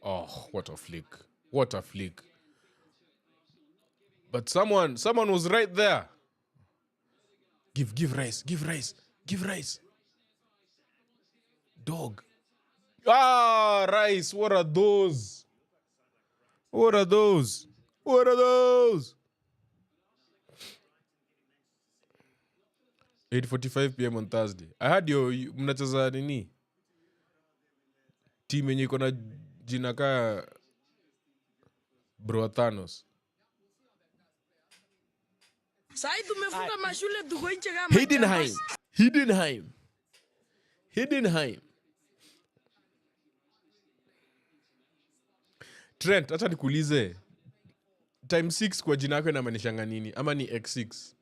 Speaker 1: Oh, what a flick. What a flick. But someone was right there. Give Rice. Dog. Ah, Rice, what are those? 8:45 p.m. on Thursday. I heard mnacheza nini? Team yenye iko na jina ka Bro Thanos.
Speaker 2: Sai tumefunga mashule tuko nje kama
Speaker 1: Hiddenheim. Trent, acha nikuulize. Time 6 kwa jina yako inamaanisha nini? Ama ni X6?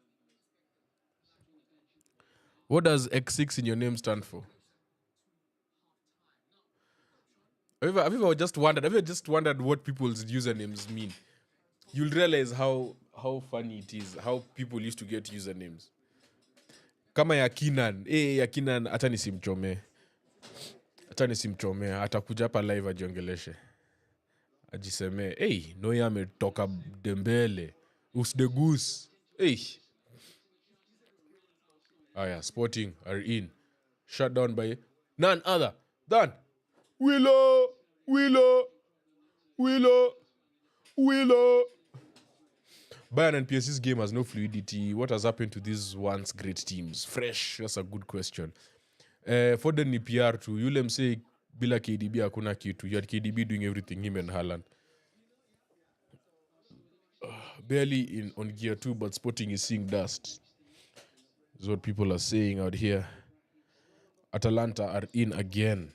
Speaker 1: What does X6 in your name stand for? Have you ever just wondered what people's usernames mean? You'll realize how funny it is, how people used to get usernames. Kama ya Kinan, hata nisimchome. Atakuja hapa live ajiongeleshe. Ajiseme, Noya ametoka Dembele. Ndegz. Yeah, Sporting are in. Shut down by none other than Willow. Bayern and PSG's game has no fluidity. What has happened to these once great teams? Fresh, that's a good question. Foden ni PR tu. Yule mse bila KDB hakuna kitu. You had KDB doing everything, him and Haaland. Barely on gear 2, but Sporting is seeing dust. Is what people are saying out here. Atalanta are in again.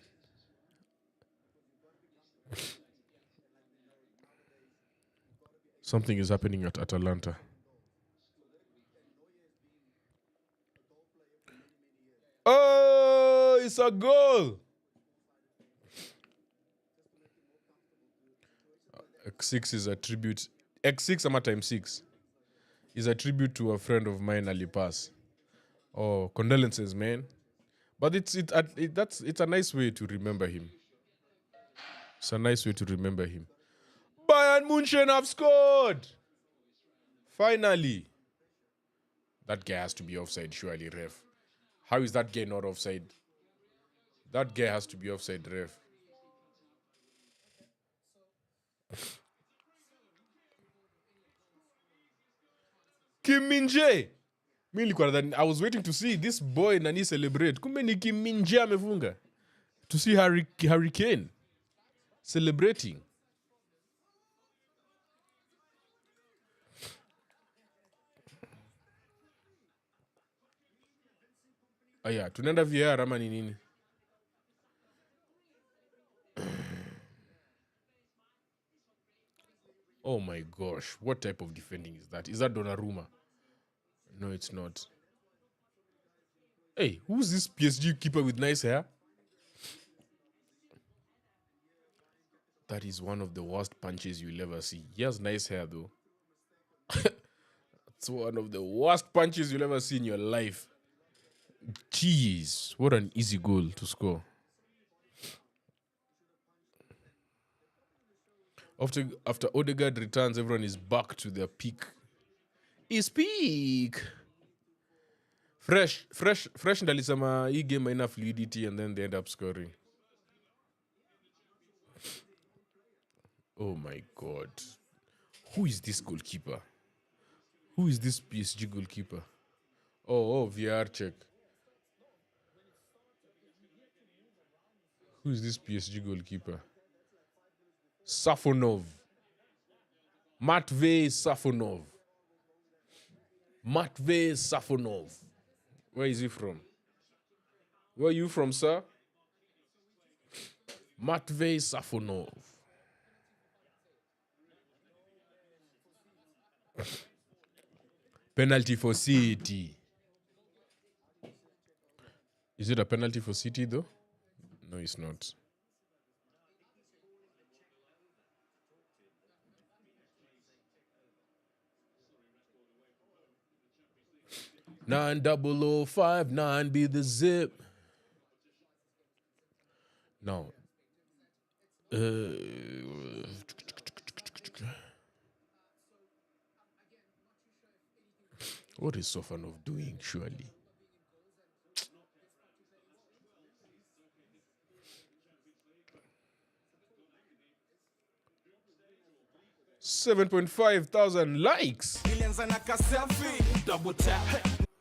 Speaker 1: Something is happening at Atalanta. Oh, it's a goal. X6 is a tribute. X6 ama time 6 is a tribute to a friend of mine, Ali Pass. Oh, condolences, man. But it's a nice way to remember him. It's a nice way to remember him. Bayern Munchen have scored! Finally. That guy has to be offside, surely, ref. How is that guy not offside? That guy has to be offside, ref. Kim Min-jae. I was waiting to see this boy Nani celebrate. Kumbe ni Kim Min-jae amefunga. To see Harry Kane. Celebrating. Aya, tunaenda VR ama ni nini? Oh my gosh, what type of defending is that? Is that Donnarumma? No, it's not. Hey, who's this PSG keeper with nice hair? That is one of the worst punches you'll ever see. He has nice hair though. It's one of the worst punches you'll ever see in your life. Jeez, what an easy goal to score. After Odegaard returns, everyone is back to their peak. Is peak. Fresh ndalisema hii game haina fluidity and then they end up scoring. Oh my god. Who is this goalkeeper? Who is this PSG goalkeeper? Oh, VR check. Who is this PSG goalkeeper? Safonov. Matvey Safonov. Matvey Safonov. Where is he from? Where are you from, sir? Matvey Safonov. Penalty for City. Is it a penalty for City though? No, it's not. Nine 0059 be the zip. Now, what is Sofanov doing, surely? $7,500 likes.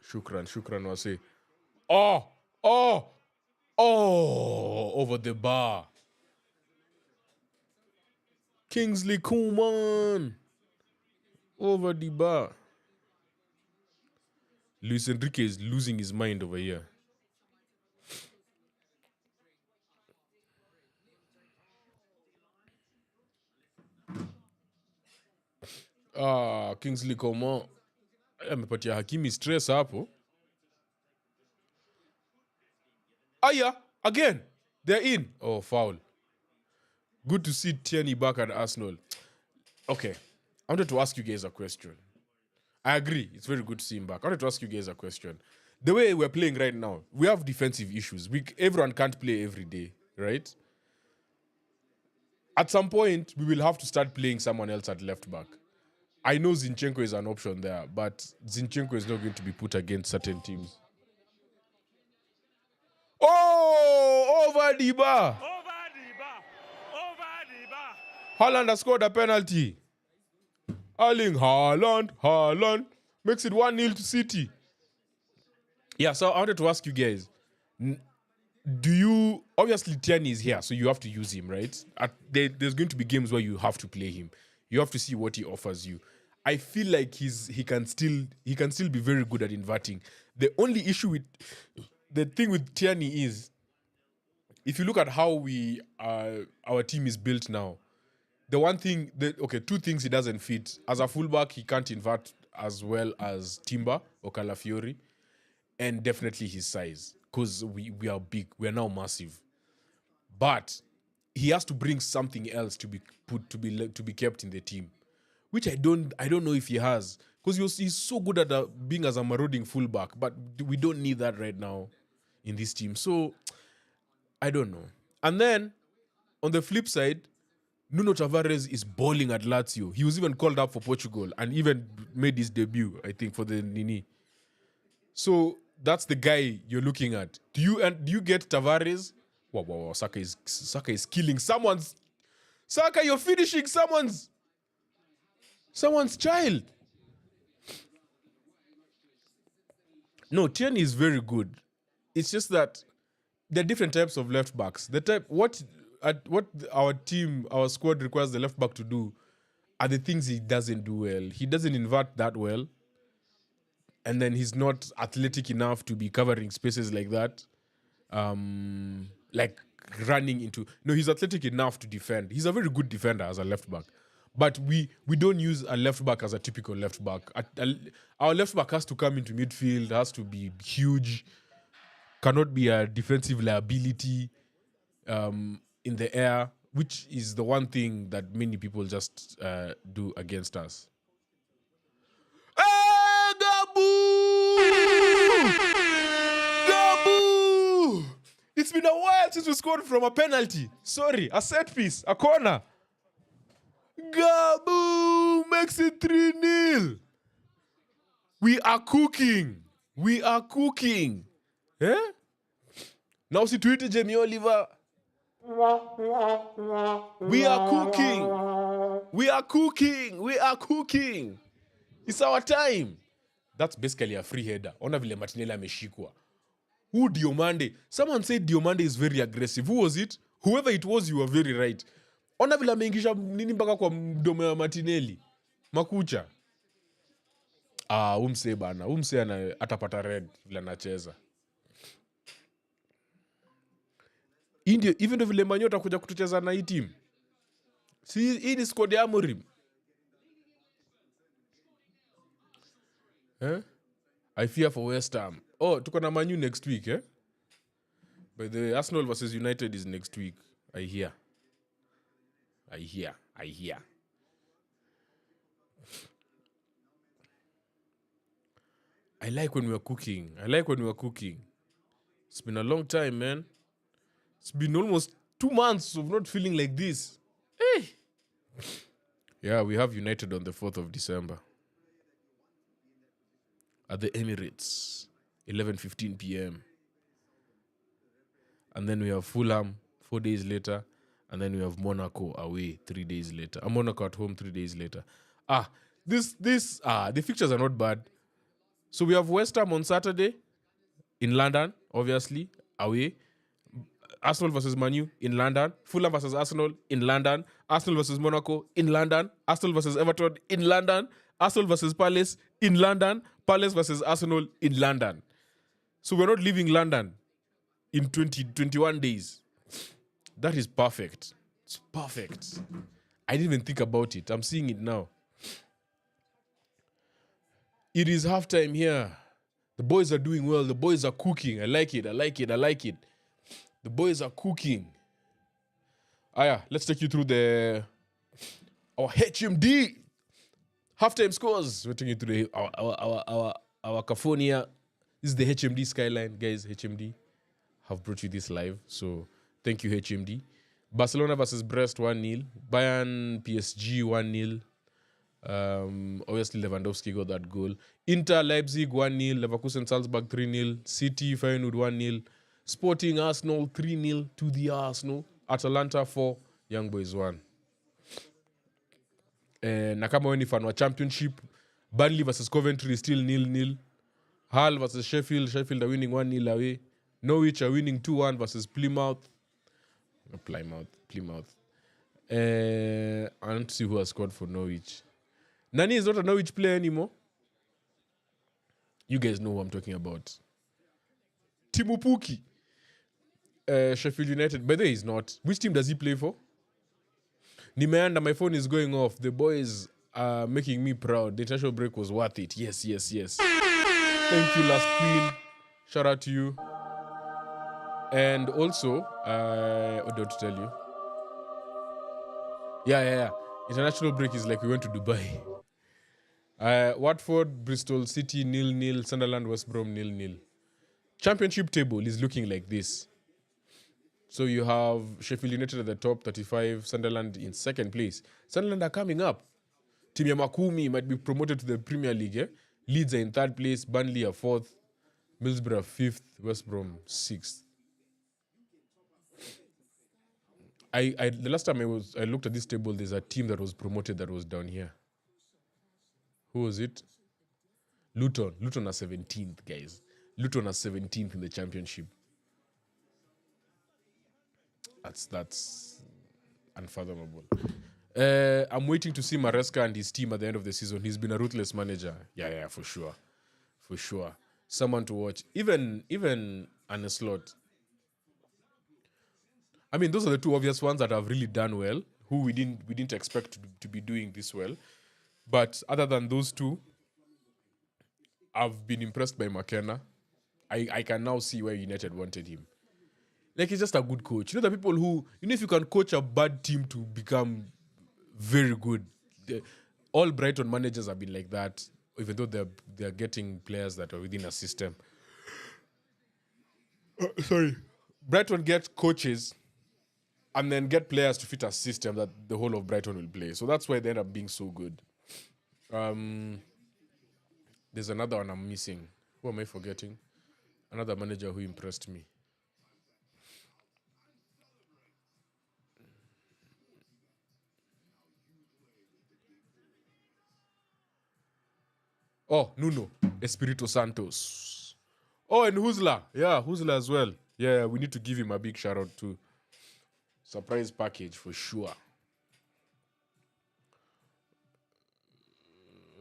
Speaker 1: Shukran wase. Oh, over the bar. Kingsley Coman. Over the bar. Luis Enrique is losing his mind over here. Kingsley Coman amepatia Hakimi stress hapo. Aya, again. They're in. Oh, foul. Good to see Tierney back at Arsenal. Okay. I wanted to ask you guys a question. I agree. It's very good to see him back. I wanted to ask you guys a question. The way we're playing right now, we have defensive issues. Everyone can't play every day, right? At some point, we will have to start playing someone else at left back. I know Zinchenko is an option there, but Zinchenko is not going to be put against certain teams. Oh, over the bar. Haaland has scored a penalty. Erling Haaland makes it 1-0 to City. Yeah, so I wanted to ask you guys, obviously Tierney is here, so you have to use him, right? There's going to be games where you have to play him. You have to see what he offers you. I feel like he can still be very good at inverting. The only issue with the thing with Tierney is, if you look at how our team is built now, two things he doesn't fit. As a fullback, he can't invert as well as Timber or Calafiori, and definitely his size, because we are big. We are now massive, but he has to bring something else to be kept in the team, which I don't know if he has, because he's so good at being as a marauding fullback, but we don't need that right now in this team. So I don't know. And then on the flip side, Nuno Tavares is balling at Lazio. He was even called up for Portugal and even made his debut, I think, for the Nini. So that's the guy you're looking at. Do you get Tavares? Wow, Saka is killing someone's. Saka, you're finishing someone's child. No, Tierney is very good. It's just that there are different types of left backs. our squad requires the left back to do are the things he doesn't do well. He doesn't invert that well, and then he's not athletic enough to be covering spaces like that. Like running into. No, he's athletic enough to defend. He's a very good defender as a left back. But we don't use a left back as a typical left back. Our left back has to come into midfield, has to be huge, cannot be a defensive liability in the air, which is the one thing that many people just do against us. Hey, Gabu! Gabu! It's been a while since we scored from a penalty. Sorry, a set piece, a corner. Gabu makes it 3-0. We are cooking. We are cooking. Eh? Now see tweet Jamie Oliver. We are cooking. We are cooking. We are cooking. It's our time. That's basically a free header. Ona vile Martinelli ameshikwa. Who Diomande? Someone said Diomande is very aggressive. Who was it? Whoever it was, you were very right. Ona vile ameingisha nini mpaka kwa mdomo ya Martinelli. Makucha. Umse bana. Umse atapata red vile anacheza. India, even though vile Manyo atakuja kutucheza na hii team. Si hii ni squad ya Amorim. I fear for West Ham. Oh, tuko na Man U next week, eh? By the way, Arsenal versus United is next week. I hear. I like when we are cooking. It's been a long time, man. It's been almost 2 months of not feeling like this. Hey. Yeah, we have United on the 4th of December. At the Emirates, 11:15 p.m. And then we have Fulham 4 days later. And then we have Monaco away 3 days later. Monaco at home 3 days later. The fixtures are not bad. So we have West Ham on Saturday in London, obviously, away. Arsenal versus Man U in London. Fulham versus Arsenal in London. Arsenal versus Monaco in London. Arsenal versus Everton in London. Arsenal versus Palace in London. Palace versus Arsenal in London. So we're not leaving London in 21 days. That is perfect. It's perfect. I didn't even think about it. I'm seeing it now. It is halftime here. The boys are doing well. The boys are cooking. I like it. The boys are cooking. Let's take you through our HMD halftime scores. We're taking you through our California. This is the HMD skyline, guys. HMD have brought you this live. So thank you, HMD. Barcelona versus Brest 1-0. Bayern PSG 1-0. Obviously Lewandowski got that goal. Inter Leipzig 1-0. Leverkusen Salzburg 3-0. City Feyenoord 1-0. Sporting Arsenal 3-0 to the Arsenal. Atalanta 4. Young Boys 1. Na kama wewe ni fan wa Championship, Burnley versus Coventry still 0-0. Hull versus Sheffield. Sheffield are winning 1-0 away. Norwich are winning 2-1 versus Plymouth. I want to see who has scored for Norwich. Nani is not a Norwich player anymore. You guys know who I'm talking about. Timu Puki. Sheffield United. By the way, he's not. Which team does he play for? Nimeanda, my phone is going off. The boys are making me proud. The international break was worth it. Yes. Thank you, Last Queen. Shout out to you. And also, what do I tell you? Yeah. International break is like we went to Dubai. Watford, Bristol City 0-0, Sunderland, West Brom 0-0. Championship table is looking like this. So you have Sheffield United at the top, 35, Sunderland in second place. Sunderland are coming up. Team ya Makumi might be promoted to the Premier League. Eh? Leeds are in third place, Burnley are fourth, Middlesbrough fifth, West Brom sixth. The last time I looked at this table, there's a team that was promoted that was down here. Who was it? Luton. Luton are 17th, guys. Luton are 17th in the championship. That's Unfathomable. I'm waiting to see Maresca and his team at the end of the season. He's been a ruthless manager. Yeah, for sure. For sure. Someone to watch. Even Arne Slot. I mean, those are the two obvious ones that have really done well, who we didn't expect to be doing this well. But other than those two, I've been impressed by McKenna. I can now see why United wanted him. Like, he's just a good coach. You know, the people who, if you can coach a bad team to become very good, all Brighton managers have been like that, even though they're getting players that are within a system. Sorry. Brighton get coaches and then get players to fit a system that the whole of Brighton will play. So that's why they end up being so good. There's another one I'm missing. Who am I forgetting? Another manager who impressed me. Oh, Nuno Espirito Santos. Oh, and Huzla. Yeah, Huzla as well. Yeah, we need to give him a big shout out too. Surprise package for sure.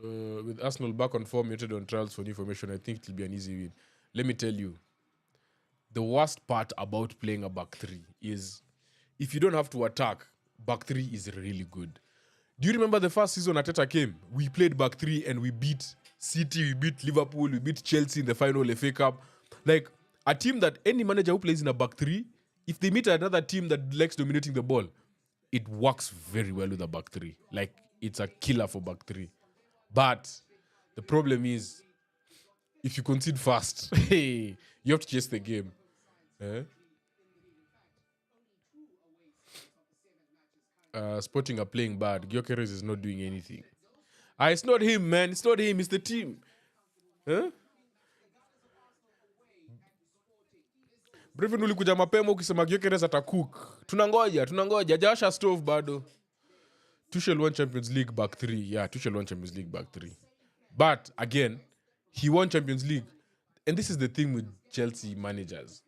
Speaker 1: With Arsenal back on form, United on trials for new formation, I think it'll be an easy win. Let me tell you, the worst part about playing a back three is if you don't have to attack, back three is really good. Do you remember the first season Arteta came? We played back three and we beat City, we beat Liverpool, we beat Chelsea in the final FA Cup. Like, a team that any manager who plays in a back three, if they meet another team that likes dominating the ball, it works very well with a back three. Like, it's a killer for back three. But the problem is, if you concede fast, you have to chase the game. Sporting are playing bad. Gyökeres is not doing anything. It's not him, man. It's not him. It's the team. Brevin ulikuja mapema ukisema Gyökeres atacook. Tunangoja. Hajawasha stove bado. Tuchel won Champions League back three. Yeah, Tuchel won Champions League back three. But, again, he won Champions League. And this is the thing with Chelsea managers.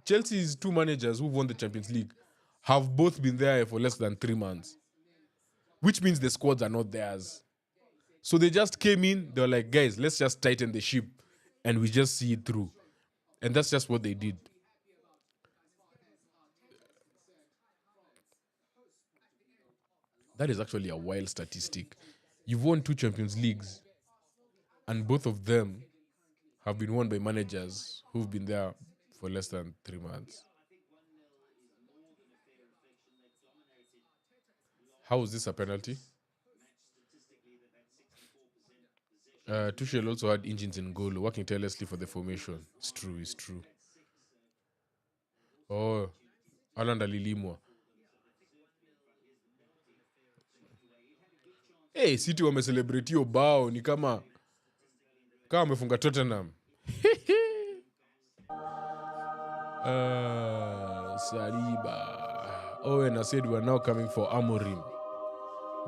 Speaker 1: Chelsea's two managers who won the Champions League have both been there for less than 3 months. Which means the squads are not theirs. So they just came in, they were like, guys, let's just tighten the ship and we just see it through. And that's just what they did. That is actually a wild statistic. You've won 2 Champions Leagues and both of them have been won by managers who've been there for less than 3 months. How is this a penalty? Tuchel also had engines in goal, working tirelessly for the formation. It's true. Oh, Haaland alilimwa. Hey, City wamecelebrate hiyo bao ni kama wamefunga Tottenham. Saliba. Oh, and I said we are now coming for Amorim.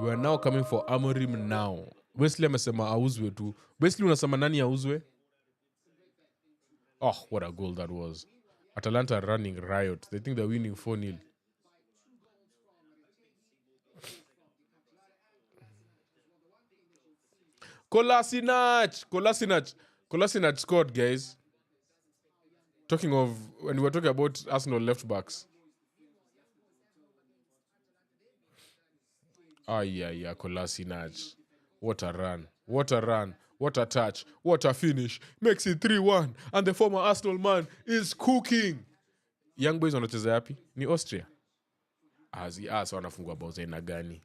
Speaker 1: We are now coming for Amorim now. Wesley amesema auzwe tu. Wesley unasema nani auzwe? Oh, what a goal that was. Atalanta are running riot. They think they're winning 4-0. Kolasinac scored, guys. Talking of, when we were talking about Arsenal left backs. Yeah, Kolasinac. What a run. What a touch. What a finish. Makes it 3-1. And the former Arsenal man is cooking. Young boys wanacheza yapi? Ni Austria. So wanafungwa bao za aina gani?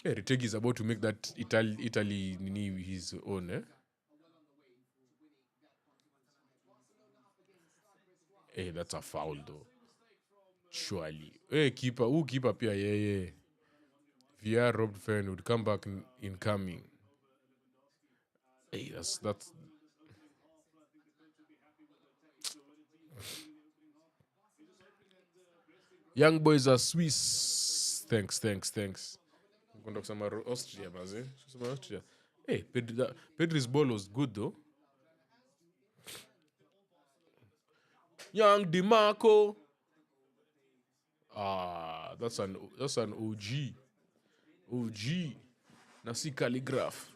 Speaker 1: Hey, Ritegi is about to make that Italy his own, eh? Hey, that's a foul though. Surely. Hey, keeper pia, yeah. VR robbed Fern would come back incoming. Hey, that's Young boys are Swiss. Thanks. I'm going to Austria, maze. Austria. Hey, Pedri's ball was good though. Young DiMarco. That's an OG. OG. Nasi calligraph.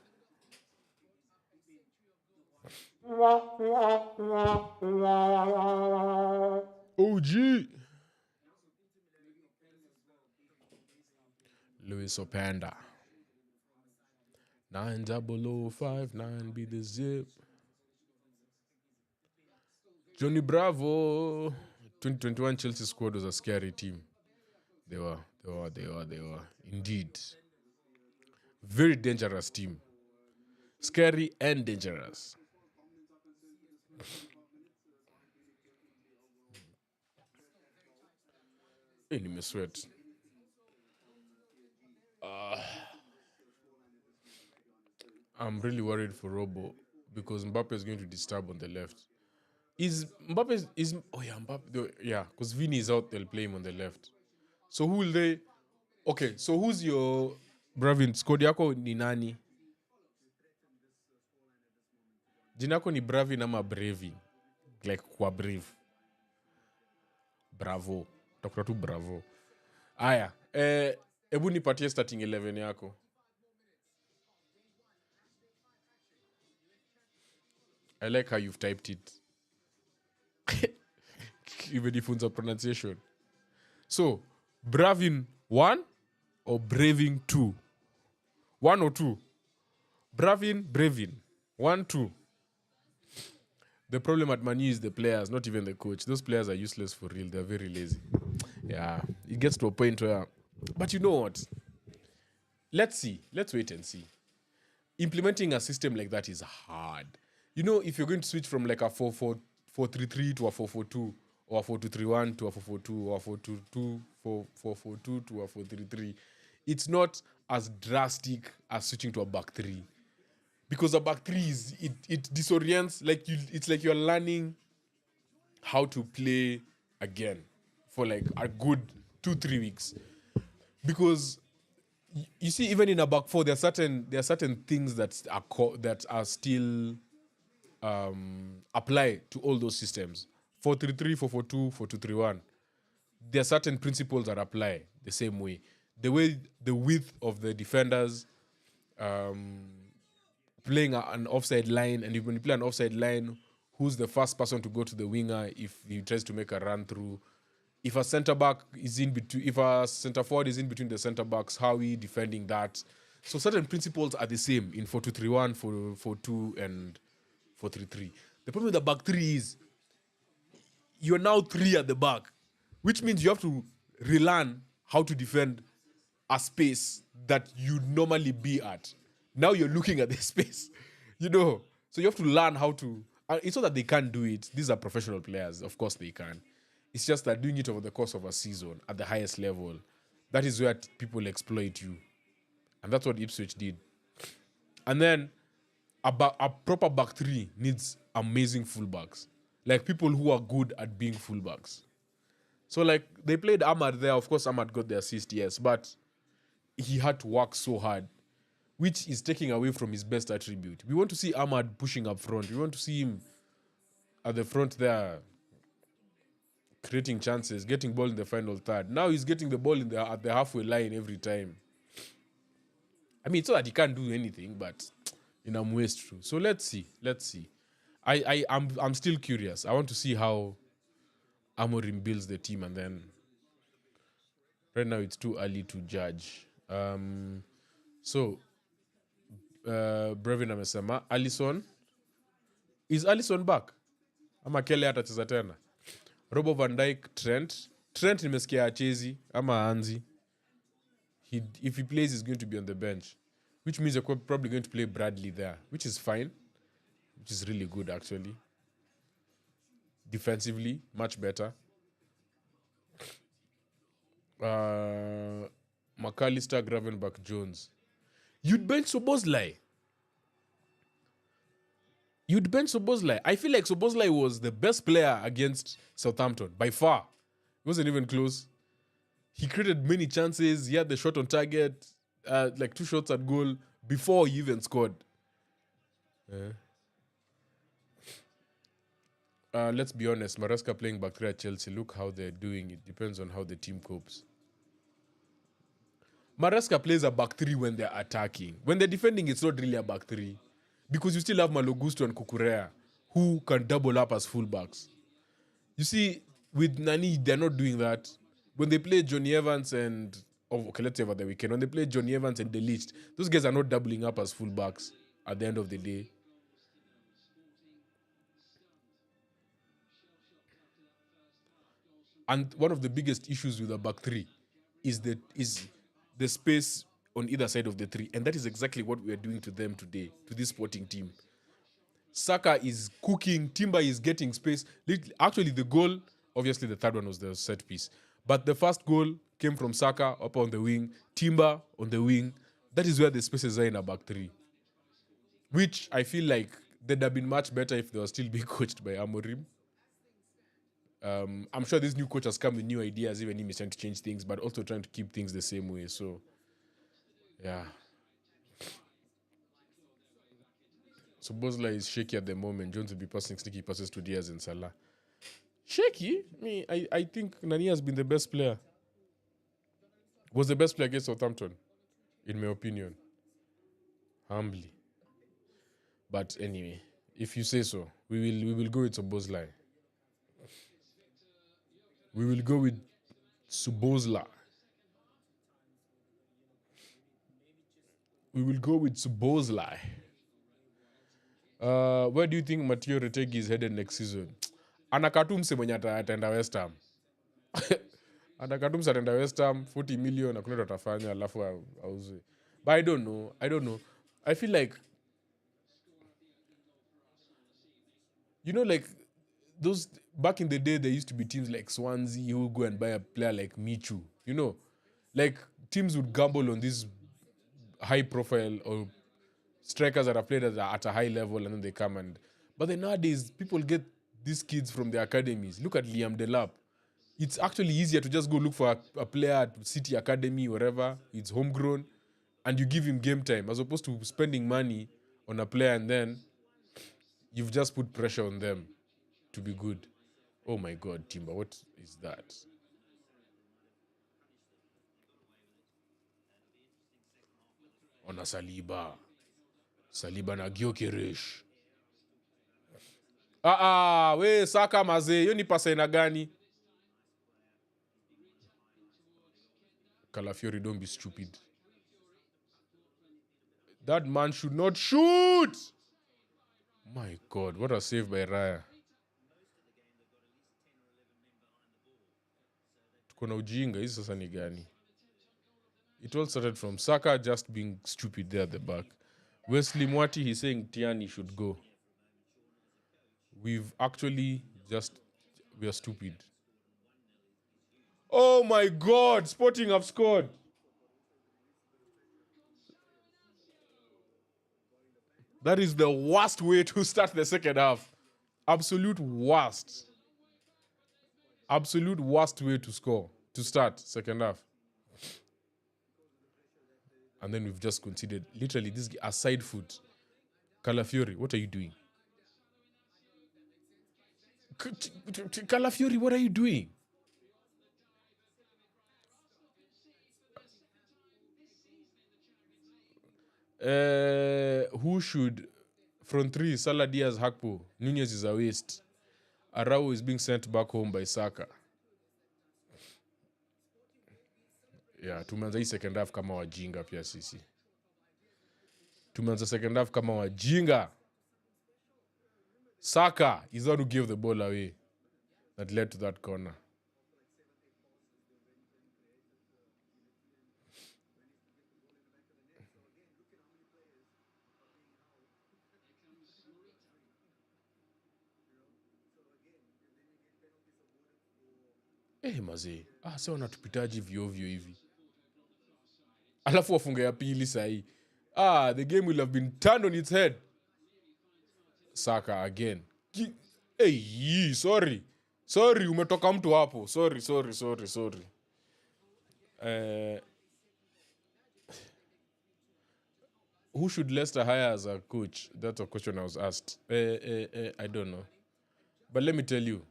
Speaker 1: OG. Louis Opanda. 90059 be the zip. Johnny Bravo. 2021 Chelsea squad was a scary team. They were. Indeed. Very dangerous team. Scary and dangerous. Hey, sweat. I'm really worried for Robo because Mbappe is going to disturb on the left. Is Mbappe Mbappe? Yeah, because Vini is out, they'll play him on the left. So who will they? Okay, so who's your Bravin? Squad yako ni nani? Jinako ni Bravin ama Bravin? Like kwa brave. Bravo. Takuta tu bravo. Aya. Ebu nipatie starting 11 yako. I like how you've typed it. Imenifunza pronunciation. So, Bravin 1 or Braving 2? 1 or 2? Bravin. 1, 2. The problem at Man U is the players, not even the coach. Those players are useless for real. They're very lazy. Yeah, it gets to a point where... But you know what? Let's see. Let's wait and see. Implementing a system like that is hard. You know, if you're going to switch from like a 4-4-3-3 to a 4-4-2, or a 4-2-3-1 to a 4-4-2, or a 4-2-2, 4-4-2 to a 4-3-3, it's not as drastic as switching to a back three. Because a back three it disorients, it's like you're learning how to play again for like a good 2-3 weeks. Because you see, even in a back four, there are certain things that are still apply to all those systems. 4-3-3, 4-4-2, 4-2-3-1. There are certain principles that apply the same way. The way the width of the defenders, playing an offside line, and when you play an offside line, who's the first person to go to the winger if he tries to make a run through? If a centre back is in between, if a centre forward is in between the centre backs, how are we defending that? So certain principles are the same in 4-2-3-1, 4-4-2, and 4-3-3. The problem with the back three is you're now three at the back, which means you have to relearn how to defend a space that you normally be at. Now you're looking at the space, so you have to learn how to. It's not that they can't do it. These are professional players. Of course they can. It's just that doing it over the course of a season at the highest level, that is where people exploit you. And that's what Ipswich did. And then a proper back three needs amazing fullbacks. Like people who are good at being fullbacks. So like they played Ahmad there. Of course Ahmad got the assist, yes. But he had to work so hard, which is taking away from his best attribute. We want to see Ahmad pushing up front. We want to see him at the front there, creating chances, getting ball in the final third. Now he's getting the ball at the halfway line every time. I mean, it's not that he can't do anything, but in a way it's true. So let's see. I'm still curious. I want to see how Amorim builds the team, and then right now it's too early to judge. So Brevin amesema Alisson. Is Alisson back? Ama Kele atacheza tena? Robo Van Dijk, Trent nimesikia achezi ama anzi. If he plays, he's going to be on the bench, which means you're probably going to play Bradley there, which is fine, which is really good actually. Defensively, much better. McAllister, Gravenberch, Jones. You'd bench Szoboszlai. I feel like Szoboszlai was the best player against Southampton by far. It wasn't even close. He created many chances. He had the shot on target, like 2 shots at goal before he even scored. Let's be honest, Maresca playing back three at Chelsea, look how they're doing. It depends on how the team copes. Maresca plays a back three when they're attacking. When they're defending, it's not really a back three. Because you still have Malogusto and Kukurea, who can double up as fullbacks. You see, with Nani, they're not doing that. When they play Johnny Evans and... Oh, okay, let's say over the weekend. When they play Johnny Evans and Delete, those guys are not doubling up as fullbacks at the end of the day. And one of the biggest issues with the back three is the space on either side of the three. And that is exactly what we are doing to them today, to this Sporting team. Saka is cooking, Timber is getting space. Actually, the goal, obviously the third one was the set piece. But the first goal came from Saka up on the wing, Timber on the wing. That is where the spaces are in a back three. Which I feel like they'd have been much better if they were still being coached by Amorim. I'm sure this new coach has come with new ideas, even him is trying to change things, but also trying to keep things the same way. So, yeah. So Bozla is shaky at the moment. Jones will be passing sneaky passes to Diaz and Salah. Shaky? I think Nani has been the best player. Was the best player against Southampton, in my opinion. Humbly. But anyway, if you say so, we will go with Sobozlai. We will go with Subozla. We will go with Subozlai. Where do you think Matteo Retegi is headed next season? Anakatumse mwenye ataenda West Ham. Anakatumse ataenda West Ham, 40 million, hakuna atafanya, alafu auze. But I don't know. I feel like, you know, like, those back in the day, there used to be teams like Swansea who would go and buy a player like Michu. You know, like teams would gamble on these high profile or strikers that have played at a high level, and then they come and. But then nowadays, people get these kids from the academies. Look at Liam Delap. It's actually easier to just go look for a player at City Academy, wherever. It's homegrown, and you give him game time, as opposed to spending money on a player and then you've just put pressure on them to be good. Oh my God, Timber, what is that? Ona Saliba na Gyökeres. We Saka maze, hiyo ni pasa ina gani? Calafiori, don't be stupid. That man should not shoot. My God, what a save by Raya. Tuko na ujinga, hizi sasa ni gani? It all started from Saka just being stupid there at the back. Wesley Mwati, he's saying Tiani should go. We are stupid. Oh my God, Sporting have scored. That is the worst way to start the second half. Absolute worst. Absolute worst way to start second half. And then we've just conceded. Literally, this a side foot. Calafiori, what are you doing? Calafiori, what are you doing? Who should front three? Salah, Diaz, Hakpo. Nunez is a waste. Arao is being sent back home by Saka. Yeah, tumeanza hii second half kama wajinga pia sisi. Tumeanza second half kama wajinga. Saka is the one who gave the ball away that led to that corner. Mazee. Sasa wanatupitaji vyovyo hivi. Alafu wafunge ya pili sahi. The game will have been turned on its head. Saka again. Sorry. Sorry, umetoka mtu hapo. Sorry. Who should Leicester hire as a coach? That's a question I was asked. I don't know. But let me tell you.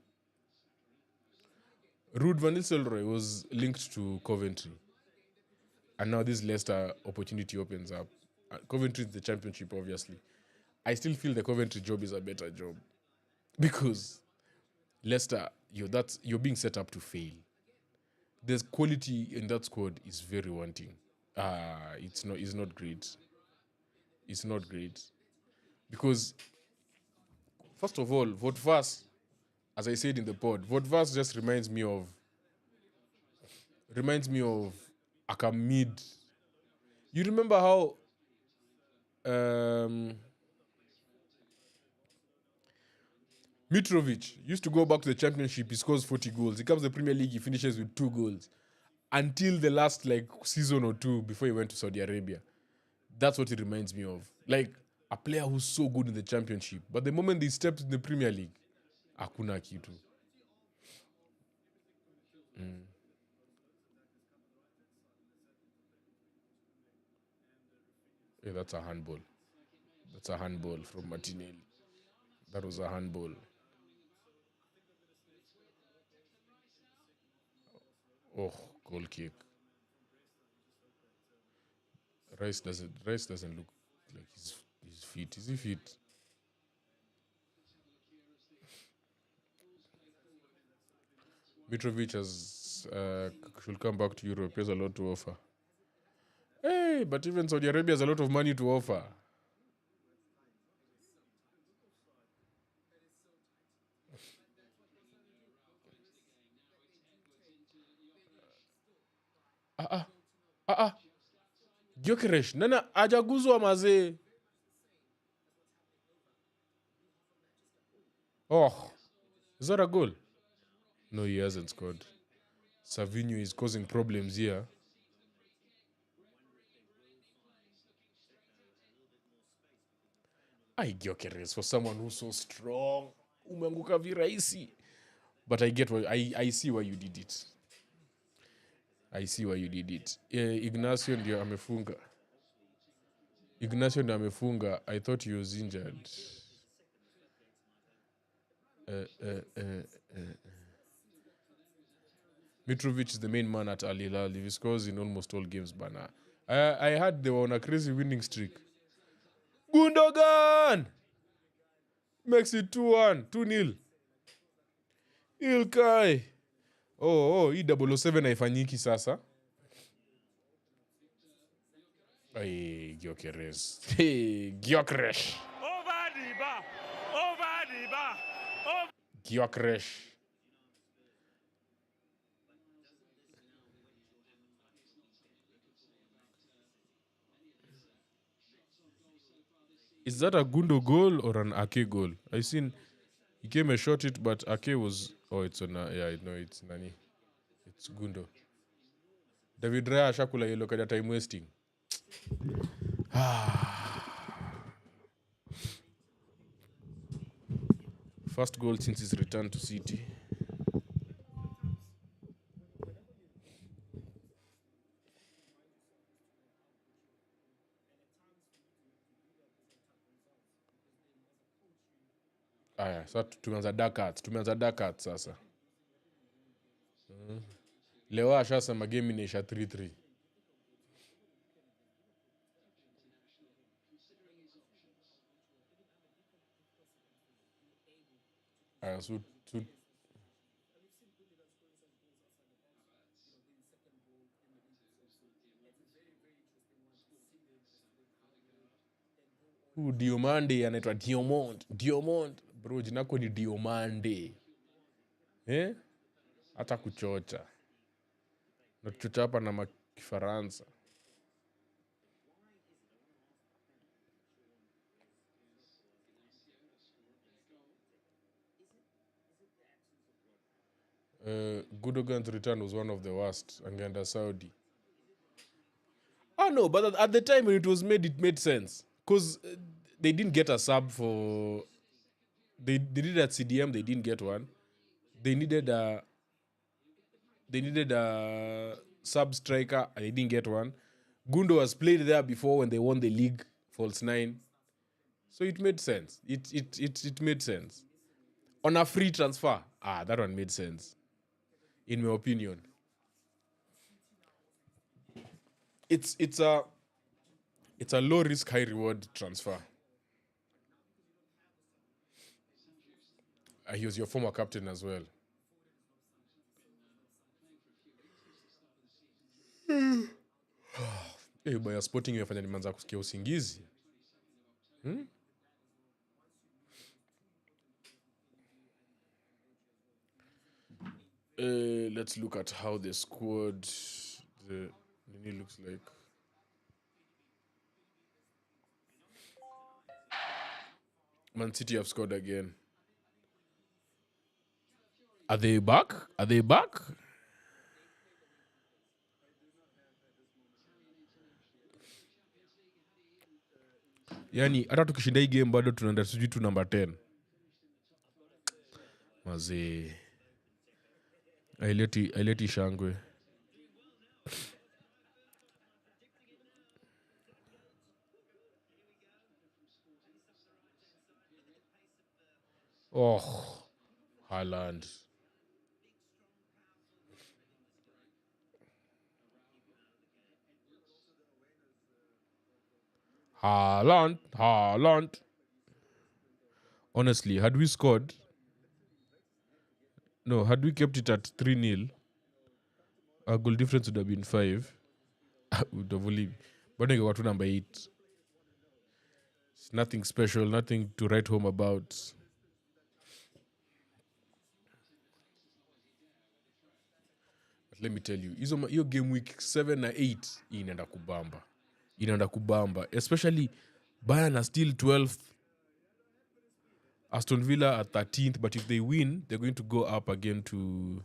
Speaker 1: Ruud van Nistelrooy was linked to Coventry. And now this Leicester opportunity opens up. Coventry is the championship, obviously. I still feel the Coventry job is a better job because Leicester, you're being set up to fail. There's quality in that squad is very wanting. It's not great. It's not great because first of all, Votvas, as I said in the pod, Votvas just reminds me of like a mid. You remember how Mitrovic used to go back to the championship, he scores 40 goals. He comes to the Premier League, he finishes with 2 goals. Until the last season or two before he went to Saudi Arabia. That's what it reminds me of. Like a player who's so good in the championship, but the moment they stepped in the Premier League, hakuna kitu. Yeah, that's a handball. That's a handball from Martinelli. That was a handball. Oh, goal kick. Rice doesn't look like he's fit. Is he fit? Mitrovic should come back to Europe. He has a lot to offer. Hey, but even Saudi Arabia has a lot of money to offer. Gyökeres, nana hajaguzwa mazee. Oh, is that a goal? No, he hasn't scored. Savinho is causing problems here. Gyökeres, for someone who's so strong, umeanguka virahisi. But I see why you did it. I see why you did it. Ignacio ndio amefunga. I thought he was injured. Mitrovic is the main man at Al Hilal. He scores in almost all games, bana. I heard they were on a crazy winning streak. Gundogan makes it 2-1, 2-0. Ilkay. Hii 007 haifanyiki sasa. Gyökeres. Gyökeres.
Speaker 3: Over the bar.
Speaker 1: Gyökeres. Is that a Gundo goal or an Ake goal? I seen he came and shot it, but Ake was. Oh, it's on. It's Nani. It's Gundo. David Raya shakula yellow card time wasting. First goal since his return to City. Sasa tumeanza dark arts sasa. Leo ashasema game inaisha 3-3. So Diomande anaitwa Diomond. Bro, jinako ni Diomande. Hata kuchocha. Na kuchocha hapa na Kifaransa. Gundogan's return was one of the worst under Saudi. No, but at the time when it was made, it made sense. Because they didn't get a sub for... They did at CDM, they didn't get one. They needed a sub striker, and they didn't get one. Gundo was played there before when they won the league, false 9. So it made sense. It made sense. On a free transfer, that one made sense. In my opinion. it's a low risk, high reward transfer. He was your former captain as well. Baya Sporting imefanya nimeanza kusikia usingizi. Let's look at how the squad the Nini looks like. Man City have scored again. Are they back? Are they back? Yani hata tukishinda hii game bado tunaenda sijui tu number 10. Mazee. Aileti shangwe. Oh, Haaland. Haaland. Honestly, had we scored, no, had we kept it at 3-0, our goal difference would have been 5. Would have only, but I got to number 8. It's nothing special, nothing to write home about. But let me tell you, your game week 7 or 8 inaenda kubamba. Especially Bayern are still 12th. Aston Villa are 13th, but if they win, they're going to go up again to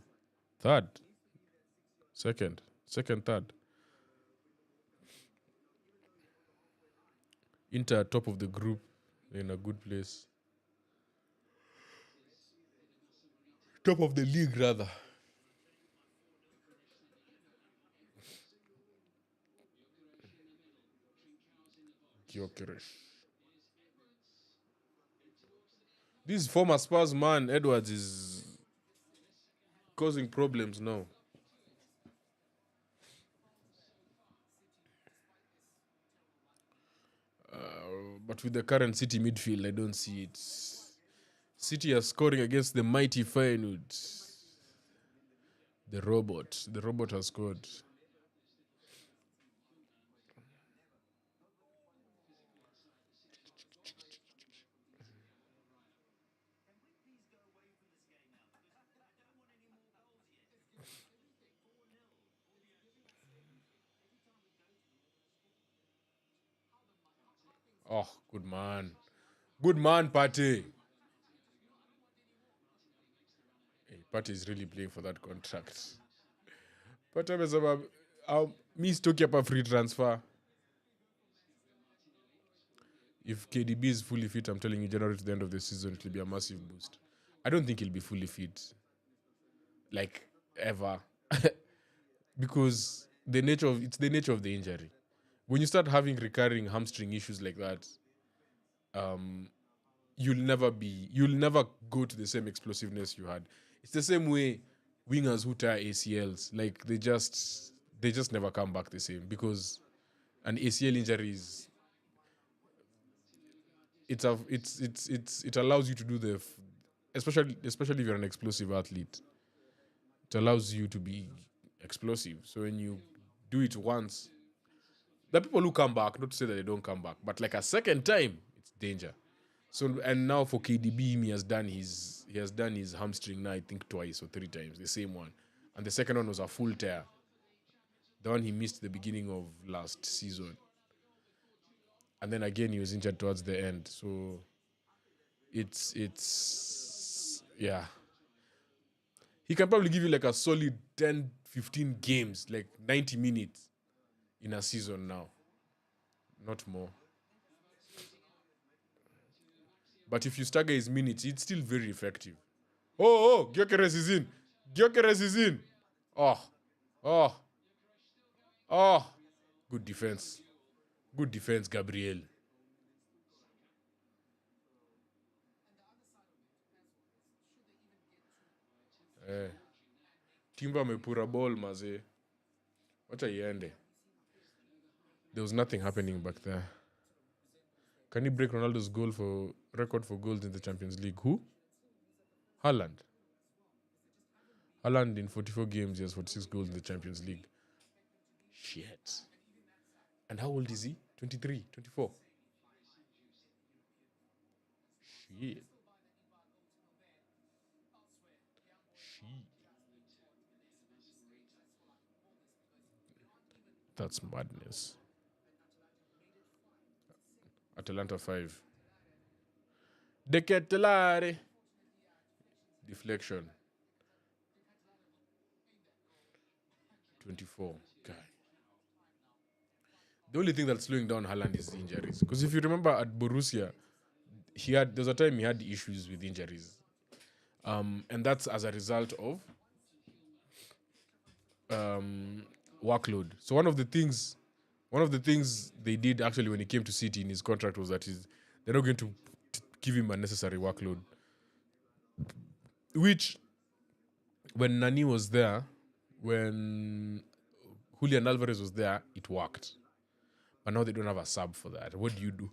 Speaker 1: second, third. Inter top of the group, in a good place. Top of the league, rather. Gyökeres. This former Spurs man, Edwards, is causing problems now. But with the current City midfield, I don't see it. City are scoring against the mighty Feyenoord. The robot has scored. Oh, good man. Good man, Partey. Hey, Partey is really playing for that contract. Partey amesema mi sitoki hapa free transfer. If KDB is fully fit, I'm telling you, January to the end of the season, it will be a massive boost. I don't think he'll be fully fit. Like, ever. Because it's the nature of the injury. When you start having recurring hamstring issues like that, you'll never go to the same explosiveness you had. It's the same way wingers who tear ACLs, like they just never come back the same, because an ACL injury is it allows you to do especially if you're an explosive athlete, it allows you to be explosive. So when you do it once, the people who come back, not to say that they don't come back, but like a second time, it's danger. So, and now for KDB, he has done his hamstring now, I think twice or 3 times, the same one. And the second one was a full tear. The one he missed the beginning of last season. And then again, he was injured towards the end. So it's yeah. He can probably give you like a solid 10, 15 games, like 90 minutes in a season now. Not more. But if you stagger his minutes, it's still very effective. Oh, Gyökeres is in. Gyökeres is in. Oh. Good defense. Good defense, Gabriel. Timber amepura ball, maze. Wacha iende. There was nothing happening back there. Can he break Ronaldo's record for goals in the Champions League? Who? Haaland. Haaland in 44 games, he has 46 goals in the Champions League. Shit. And how old is he? 23, 24. Shit. That's madness. Atalanta 5. Deketelare. Deflection. 24. Okay. The only thing that's slowing down Haaland is injuries. Because if you remember at Borussia, there was a time he had issues with injuries. And that's as a result of workload. So one of the things they did actually when he came to City in his contract was that they're not going to give him unnecessary workload. Which, when Nani was there, when Julian Alvarez was there, it worked. But now they don't have a sub for that. What do you do?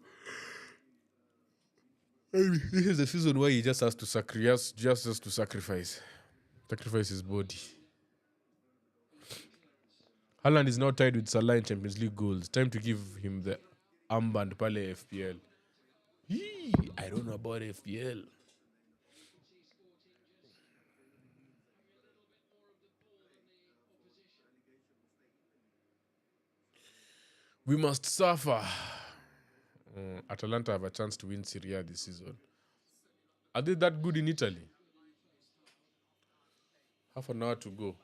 Speaker 1: This is the season where he just has to sacrifice his body. Haaland is now tied with Salah in Champions League goals. Time to give him the armband pale FPL. I don't know about FPL. We must suffer. Atalanta have a chance to win Serie A this season. Are they that good in Italy? Half an hour to go.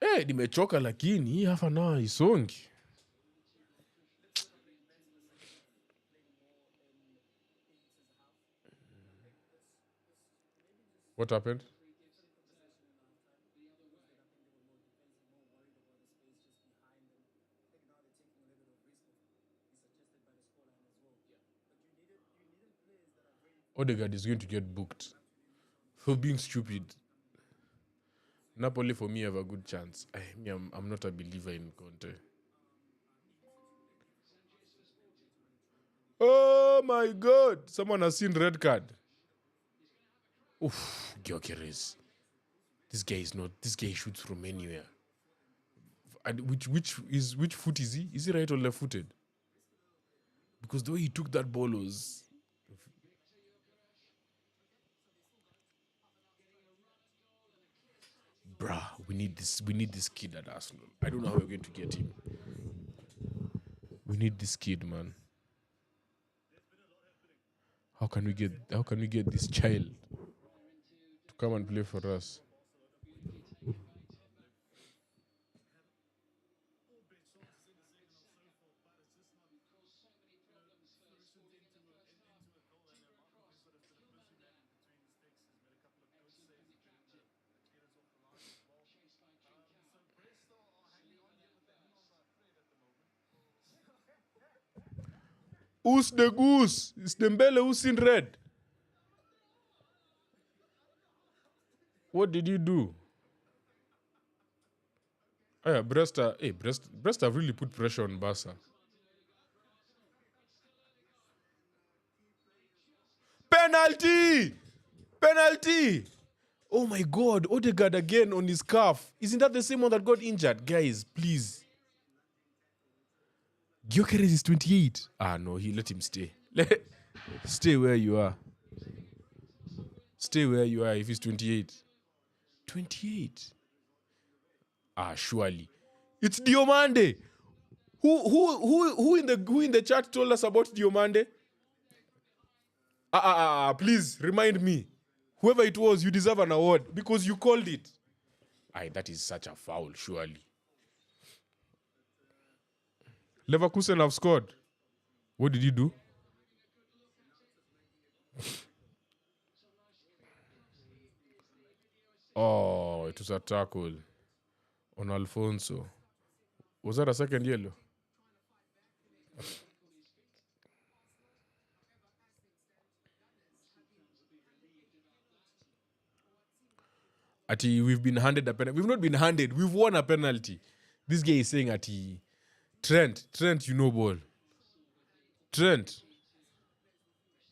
Speaker 1: Hey, nimechoka lakini half an hour isongi. What happened? Odegaard is going to get booked for being stupid. Napoli, for me, have a good chance. I'm not a believer in Conte. Oh my God! Someone has seen red card. Oof, Gyökeres. This guy shoots from anywhere. And which foot is he? Is he right or left-footed? Because the way he took that ball was... Bruh, we need this kid at Arsenal. I don't know how we're going to get him. We need this kid, man. How can we get this child to come and play for us? Who's the goose? It's Dembele who's in red. What did you do? Oh yeah, Brest have really put pressure on Barca. Penalty! Oh my God, Odegaard again on his calf. Isn't that the same one that got injured? Guys, please. Gyökeres is 28. No, let him stay. Stay where you are. Stay where you are if he's 28. 28. Surely. It's Diomande. Who in the chat told us about Diomande? Please remind me. Whoever it was, you deserve an award because you called it. That is such a foul, surely. Leverkusen have scored. What did you do? Oh, it was a tackle on Alfonso. Was that a second yellow? Ati, we've been handed a penalty. We've not been handed. We've won a penalty. This guy is saying Ati, Trent, you know ball. Trent.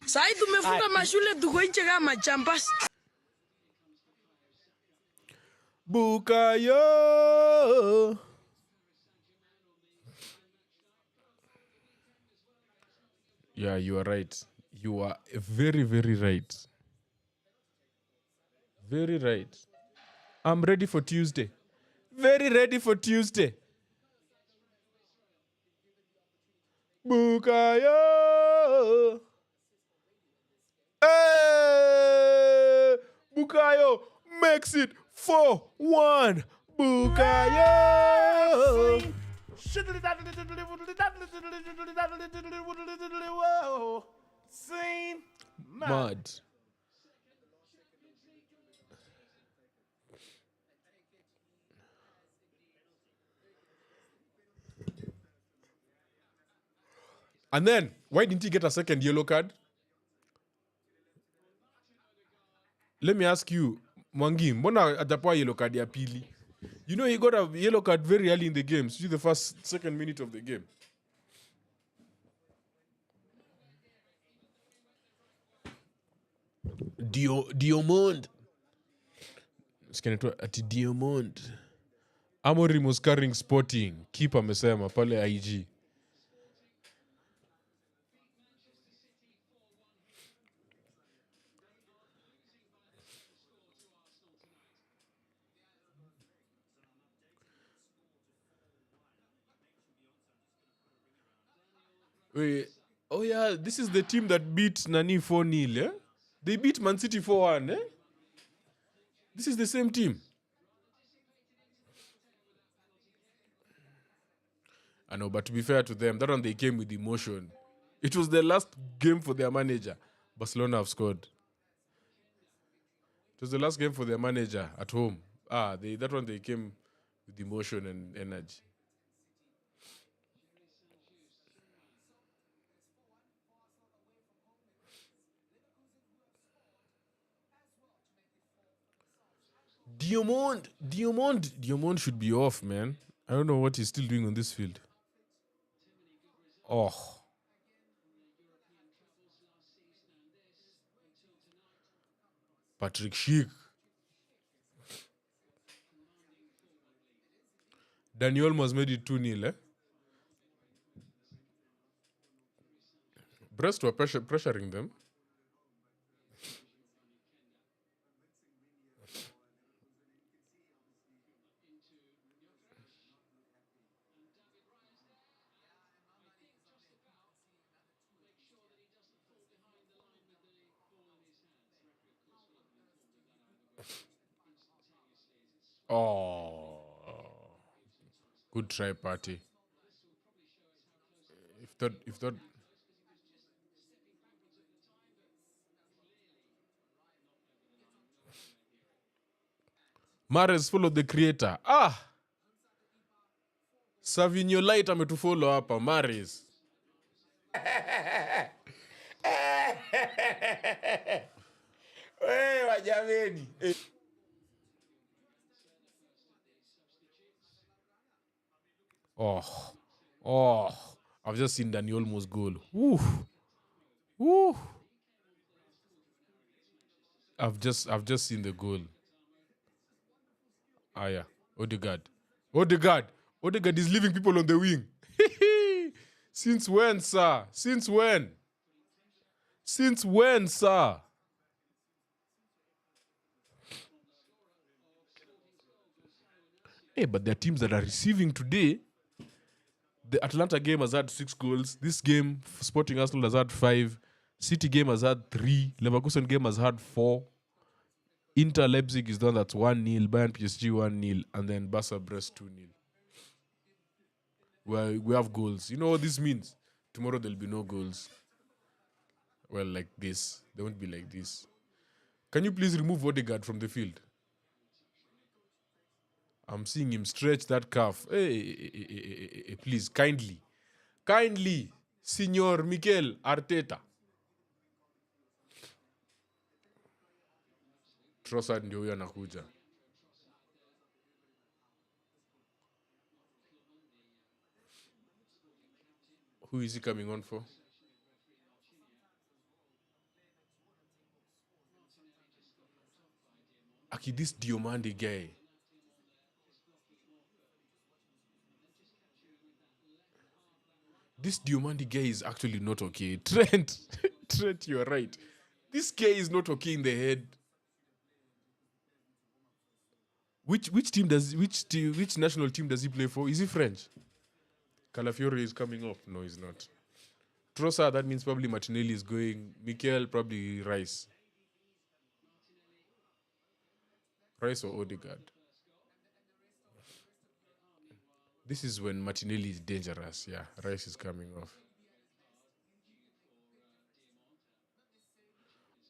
Speaker 2: Sai tumefunga mashule tuko nje kama champas.
Speaker 1: Bukayo. Yeah, you are right. You are very, very right. Very right. I'm ready for Tuesday. Very ready for Tuesday. Bukayo. Hey! Bukayo makes it 4-1. Bukayo. Mad. And then, why didn't he get a second yellow card? Let me ask you, Mwangi, mbona atapewa yellow card ya pili? You know he got a yellow card very early in the game. See the second minute of the game. Diomond. Ati Diomond. Amorim was carrying Sporting. Keeper amesema pale IG. Wait, oh yeah, this is the team that beat Nani 4-0, eh? They beat Man City 4-1, eh? This is the same team. I know, but to be fair to them, that one they came with emotion. It was the last game for their manager. Barcelona have scored. It was the last game for their manager at home. That one they came with emotion and energy. Diomond should be off, man. I don't know what he's still doing on this field. Oh. Patrick Schick. Daniel Olmo made it 2-0, eh? Brest were pressuring them. Oh. Good try, Party. If that Mares followed the creator. Savinho Light ametufollow hapa, Mares. Wajameni. I've just seen Dani Olmo's goal. Woo. I've just seen the goal. Yeah. Odegaard is leaving people on the wing. Since when, sir? Since when, sir? Hey, but there are teams that are receiving today. The Atlanta game has had 6 goals. This game, Sporting Arsenal has had 5. City game has had 3. Leverkusen game has had 4. Inter Leipzig is done. That's 1-0. Bayern PSG 1-0. And then Barca Brest 2-0. Well, we have goals. You know what this means? Tomorrow there'll be no goals. Well, like this. They won't be like this. Can you please remove Odegaard from the field? I'm seeing him stretch that calf. Hey, please, kindly, Signor Mikel Arteta. Trossard ndio huyo anakuja. Who is he coming on for? Aki, this Diomande guy. This Diomande guy is actually not okay. Trent, Trent, you're right. This guy is not okay in the head. Which national team does he play for? Is he French? Calafiore is coming off. No, he's not. Trossard, that means probably Martinelli is going. Mikel, probably Rice. Rice or Odegaard. This is when Martinelli is dangerous. Yeah, Rice is coming off.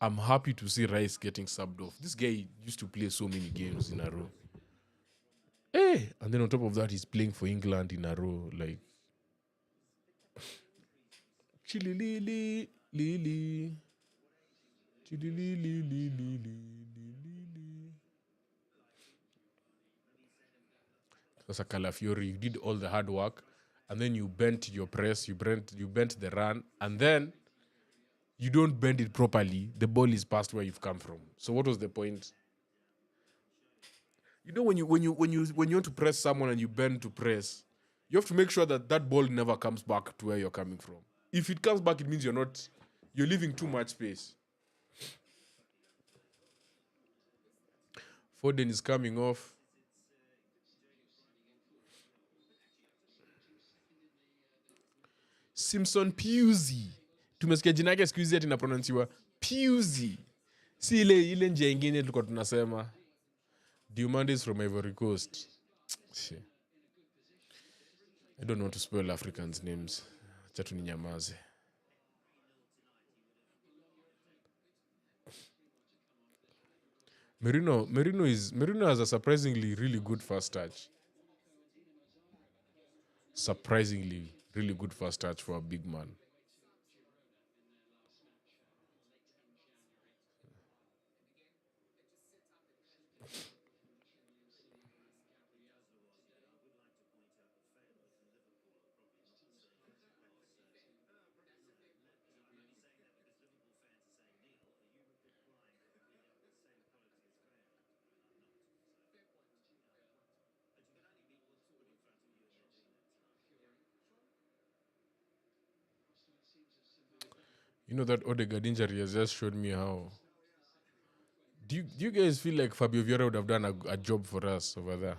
Speaker 1: I'm happy to see Rice getting subbed off. This guy used to play so many games in a row. Hey, and then on top of that, he's playing for England in a row. Like, chili lili lili, chili lili lili lili. That's a Calafiore. You did all the hard work, and then you bent your press, you bent the run, and then you don't bend it properly. The ball is past where you've come from. So what was the point? You know, when you want to press someone and you bend to press, you have to make sure that that ball never comes back to where you're coming from. If it comes back, it means you're leaving too much space. Foden is coming off. Simpson Pusey. Tumesikia jina yake siku hizi ati inapronouncewa Pusey. Si ile njia ingine tulikuwa tunasema. Diomande is from Ivory Coast. I don't want to spell Africans' names. Chatu ninyamaze. Merino has a surprisingly really good first touch. Surprisingly really good first touch for a big man. You know that Odegaard injury has just showed me how. Do you guys feel like Fabio Vieira would have done a job for us over there?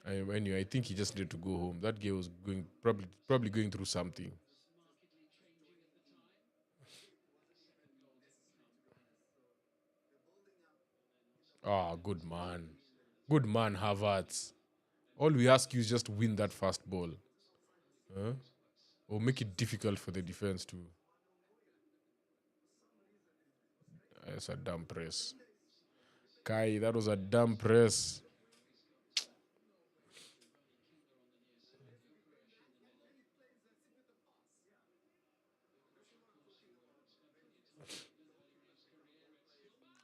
Speaker 1: Anyway, I think he just needed to go home. That guy was probably going through something. Good man. Good man, Havertz. All we ask you is just win that fast ball. Huh? Or make it difficult for the defense to. That's a dumb press. Kai, that was a dumb press.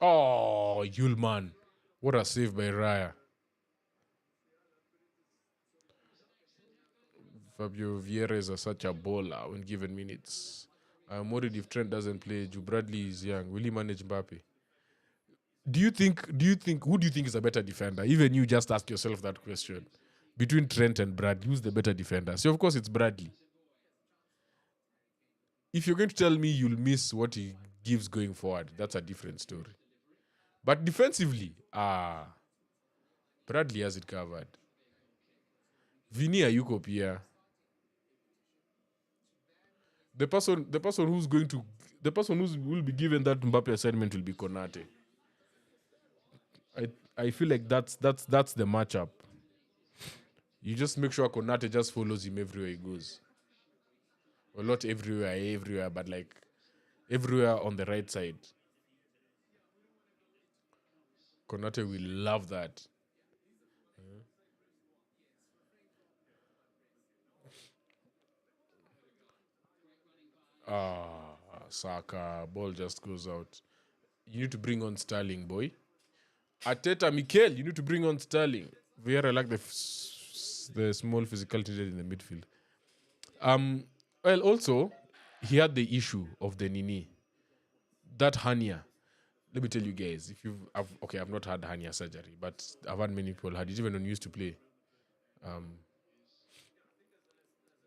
Speaker 1: Oh, Yulman. What a save by Raya. Fabio Vieira is such a baller when given minutes. I'm worried if Trent doesn't play. Ju Bradley is young. Will he manage Mbappe? Who do you think is a better defender? Even you just ask yourself that question. Between Trent and Bradley, who's the better defender? So of course it's Bradley. If you're going to tell me you'll miss what he gives going forward, that's a different story. But defensively, Bradley has it covered. Vini ayuko pia. The person who will be given that Mbappe assignment will be Konate. I feel like that's the matchup. You just make sure Konate just follows him everywhere he goes. Well, not everywhere, but like everywhere on the right side. Konate will love that. Saka, ball just goes out. You need to bring on Sterling, boy. Arteta, Mikel, you need to bring on Sterling. Vieira like the the small physicality in the midfield. Well, also, he had the issue of the Nini. That hernia. Let me tell you guys, if I've not had hernia surgery, but I've had many people had it, even when we used to play.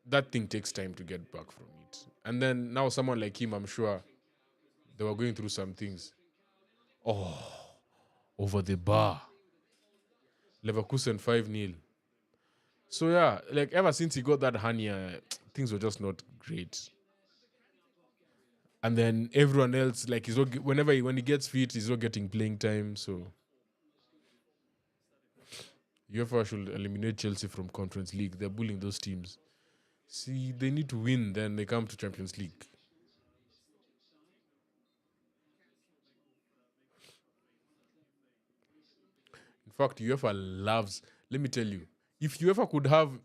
Speaker 1: That thing takes time to get back from it. And then now someone like him, I'm sure they were going through some things. Oh, over the bar. Leverkusen 5-0. So yeah, like ever since he got that hernia, things were just not great. And then everyone else, like he's not, when he gets fit, he's not getting playing time. So UEFA should eliminate Chelsea from Conference League. They're bullying those teams. See, they need to win, then they come to Champions League. In fact, UEFA loves, let me tell you, if UEFA could have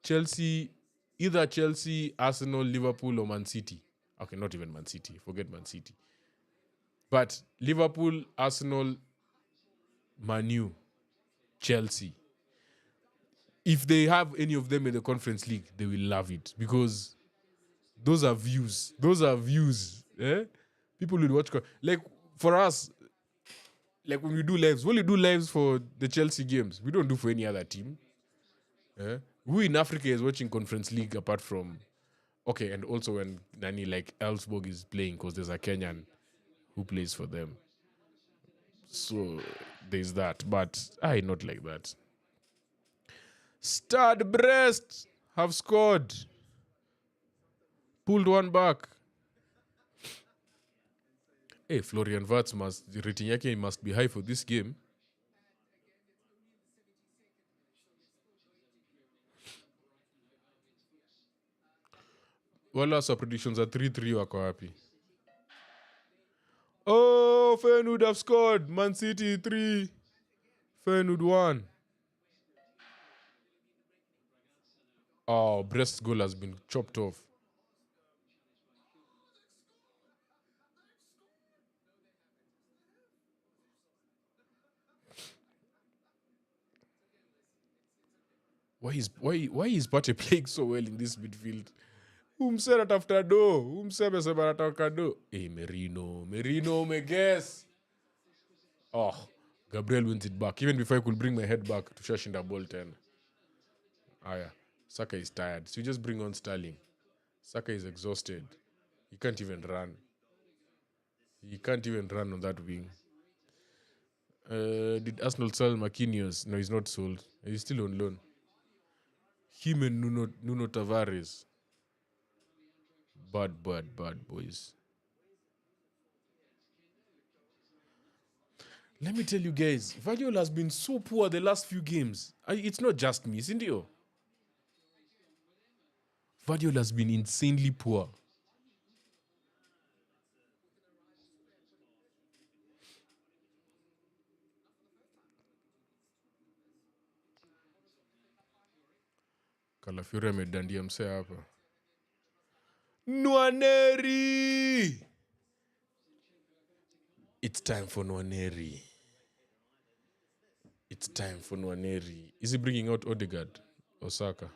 Speaker 1: Chelsea, either Chelsea, Arsenal, Liverpool, or Man City. Okay, not even Man City. Forget Man City. But Liverpool, Arsenal, Man U, Chelsea. If they have any of them in the Conference League, they will love it because those are views. Those are views. Eh? People will watch. Like for us, like when we do lives, we only do lives for the Chelsea games. We don't do for any other team. Eh? Who in Africa is watching Conference League apart from, okay, and also when Nani like Elfsborg is playing because there's a Kenyan who plays for them. So there's that, but I not like that. Stade Brest have scored. Pulled one back. Hey, Florian Wirtz rating yake must be high for this game. Wala sa predictions are 3-3 wako wapi? Oh, Feyenoord have scored. Man City 3. Feyenoord 1. Oh, Brest's goal has been chopped off. Why is Partey playing so well in this midfield? Umse anatafuta do. Umse amesema anataka do. Hey, Merino, me guess. Oh, Gabriel wins it back. Even before I could bring my head back to Shashinda ball 10. Yeah. Saka is tired. So you just bring on Sterling. Saka is exhausted. He can't even run. He can't even run on that wing. Did Arsenal sell Marquinhos? No, he's not sold. He's still on loan. Him and Nuno Tavares. Bad boys. Let me tell you guys, Guardiola has been so poor the last few games. It's not just me, isn't it? Guardiola has been insanely poor. Kalafiori amedandia msee hapa. Nwaneri! It's time for Nwaneri. It's time for Nwaneri. Is he bringing out Odegaard or Saka?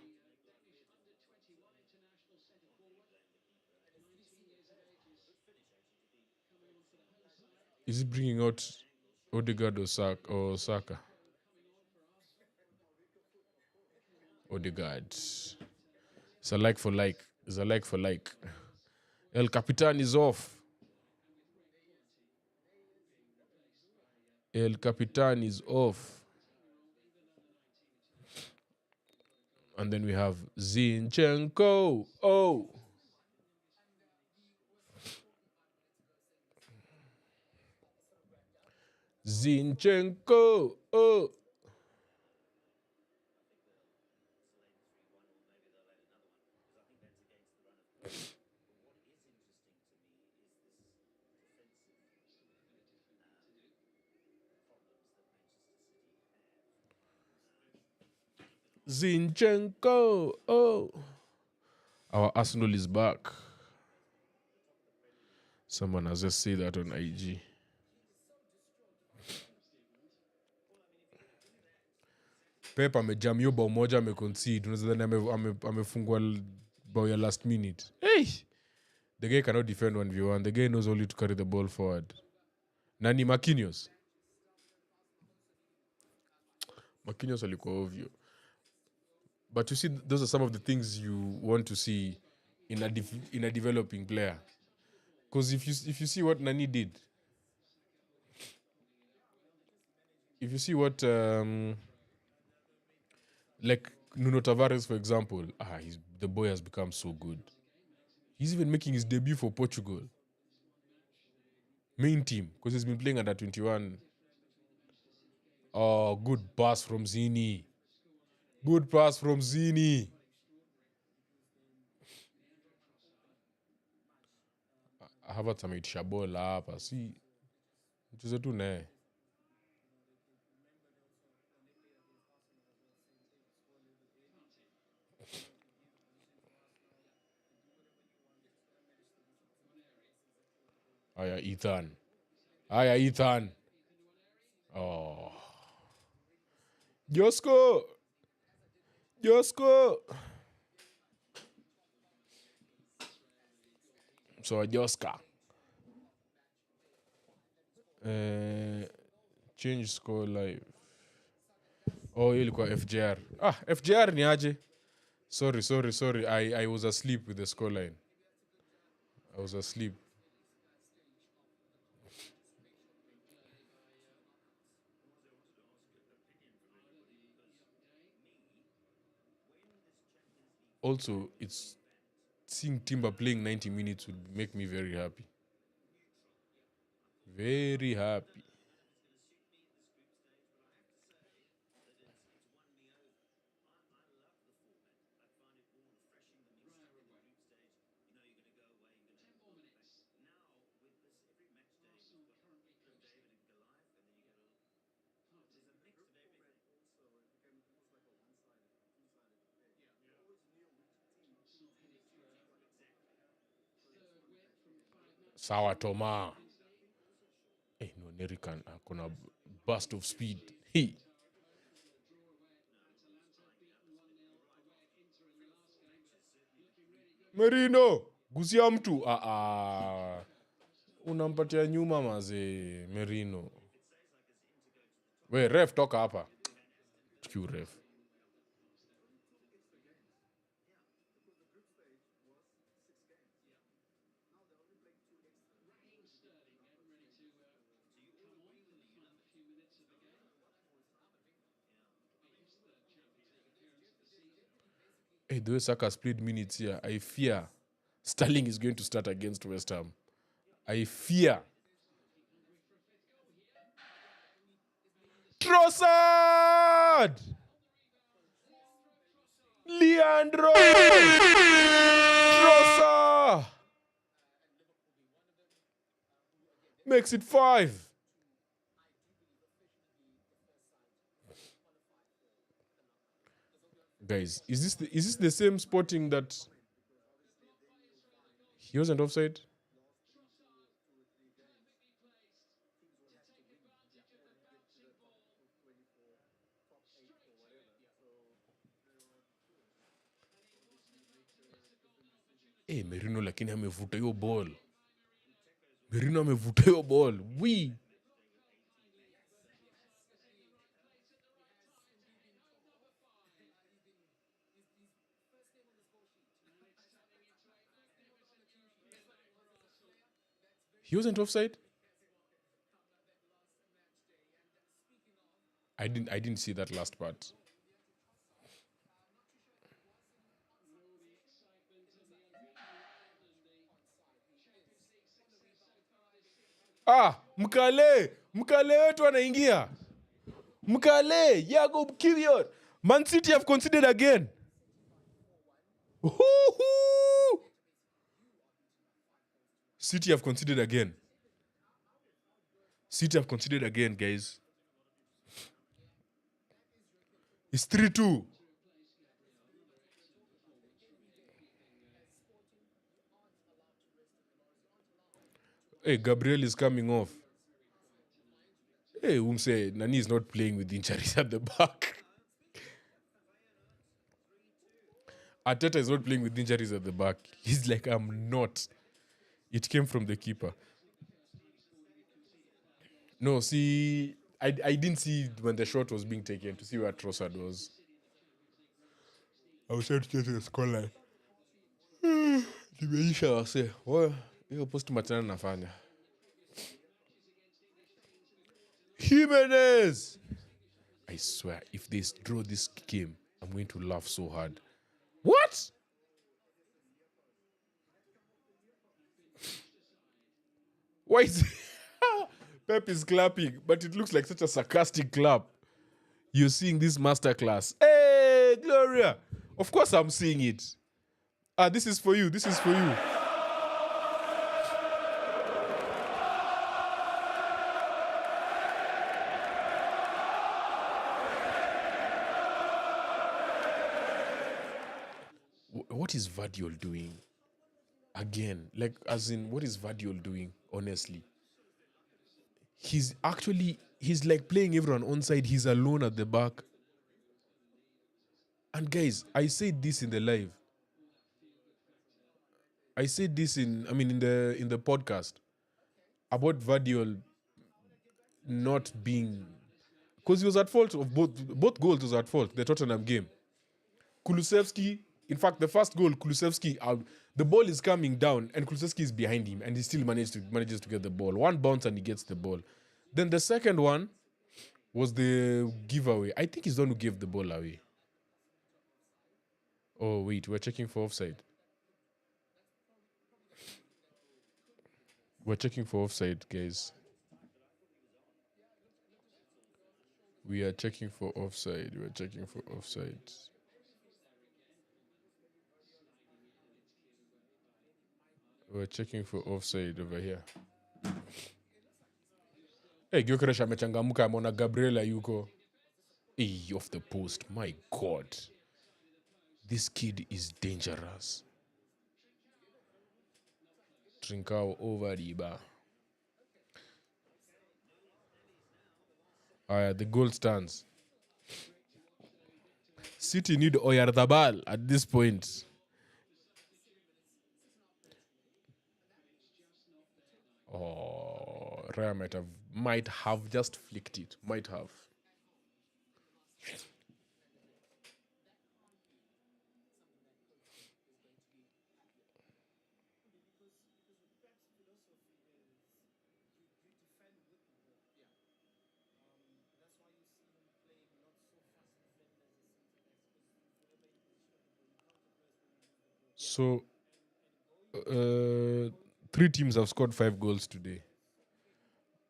Speaker 1: Is he bringing out Odegaard or Saka? Odegaard. It's a like for like. It's a like for like. El Capitan is off. El Capitan is off. And then we have Zinchenko. Oh. Zinchenko. Oh. Zinchenko. Oh. Our Arsenal is back. Someone has just said that on IG. Pep amejam hiyo bao moja ameconcede. Unaweza amefungwa bao ya last minute. Hey! The guy cannot defend 1v1. The guy knows only to carry the ball forward. Nani Marquinhos? Marquinhos alikuwa ovyo. But you see, those are some of the things you want to see in a developing player. Because if you see what Nani did, if you see what like Nuno Tavares, for example, the boy has become so good. He's even making his debut for Portugal. Main team, because he's been playing under 21. Oh, good pass from Zini. Good pass from Zini. Havertz ameitisha bola hapa. Si mchezo tu naye. Aya Ethan. Oh. Josko. So Joska. Change score live. Oh, ilikuwa FJR. FJR ni aje? Sorry. I was asleep with the scoreline. I was asleep. Also, it's seeing Timber playing 90 minutes would make me very happy. Very happy. Sawa Toma. No, Nerican akona burst of speed. Hey. Merino, gusia mtu. Unampatia nyuma maze, Merino. We, ref toka hapa. Q ref. Hey, the way Saka split minutes here, I fear Sterling is going to start against West Ham. I fear. Trossard! Leandro! Trossard! Makes it 5. Guys, is this the same Sporting that he wasn't offside? Merino lakini amevuta hiyo ball. We. He wasn't offside? I didn't see that last part. Mkale wetu anaingia. Mkale, Jacob Kivior. Man City have conceded again. City have conceded again, guys. It's 3-2. Hey, Gabriel is coming off. Hey, Nani is not playing with injuries at the back. Arteta is not playing with injuries at the back. He's like, I'm not. It came from the keeper. No, see, I didn't see when the shot was being taken to see where Trossard was. I was trying to get to the scoreline. Nimeisha wase. Hiyo post matana nafanya. Jimenez! I swear, if they draw this game, I'm going to laugh so hard. What? Why is Pep is clapping, but it looks like such a sarcastic clap. You're seeing this masterclass. Hey, Gloria! Of course I'm seeing it. This is for you. This is for you. What is Vadiol doing? Again, like, as in, what is Vadiol doing, honestly? He's like playing everyone onside. He's alone at the back. And guys, I said this in the live. I said this in the podcast about Vadiol not being, because he was at fault of both goals was at fault. The Tottenham game. Kulusevski, in fact, the first goal, Kulusevski, the ball is coming down and Kulusevski is behind him and he still manages to get the ball. One bounce and he gets the ball. Then the second one was the giveaway. I think he's the one who gave the ball away. Oh, wait, we're checking for offside. We're checking for offside, guys. We are checking for offside. We're checking for offside. We're checking for offside over here. Hey, Gyökeres amechangamuka, ameona Gabriela yuko. Hey, off the post. My God. This kid is dangerous. Trincao over the bar. The goal stands. City need Oyarzabal at this point. Oh, Raya might have just flicked it. Might have. So, 3 teams have scored 5 goals today.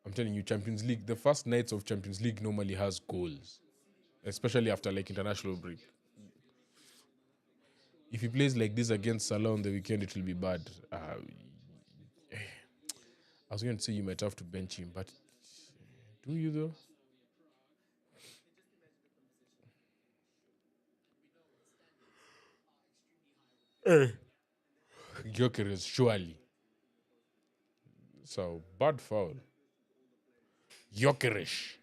Speaker 1: I'm telling you, Champions League, the first nights of Champions League normally has goals, especially after like international break. If he plays like this against Salah on the weekend, it will be bad. I was going to say you might have to bench him, but do you though? Gyökeres, surely. So, bad foul. Gyökeres.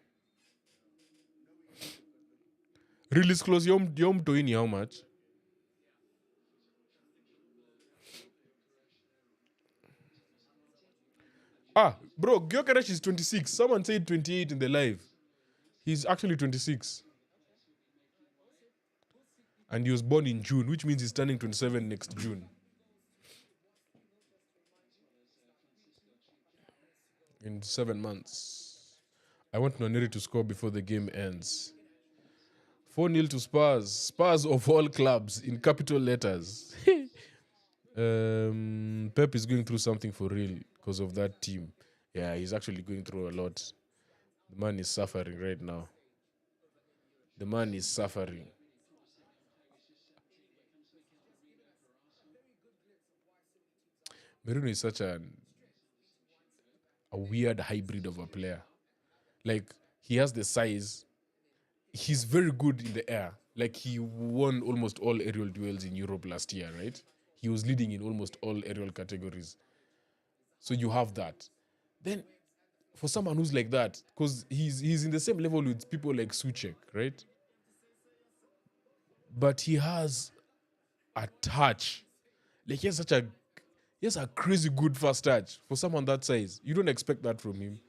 Speaker 1: Release close. Yom Toini, how much? Bro, Gyökeres is 26. Someone said 28 in the live. He's actually 26. And he was born in June, which means he's turning 27 next June. In 7 months. I want Noneri to score before the game ends. 4-0 to Spurs. Spurs of all clubs in capital letters. Pep is going through something for real because of that team. Yeah, he's actually going through a lot. The man is suffering right now. The man is suffering. Merino is such a weird hybrid of a player. Like, he has the size. He's very good in the air. Like, he won almost all aerial duels in Europe last year, right? He was leading in almost all aerial categories. So you have that. Then, for someone who's like that, because he's in the same level with people like Suchek, right? But he has a touch. Like he has a crazy good first touch for someone that size. You don't expect that from him.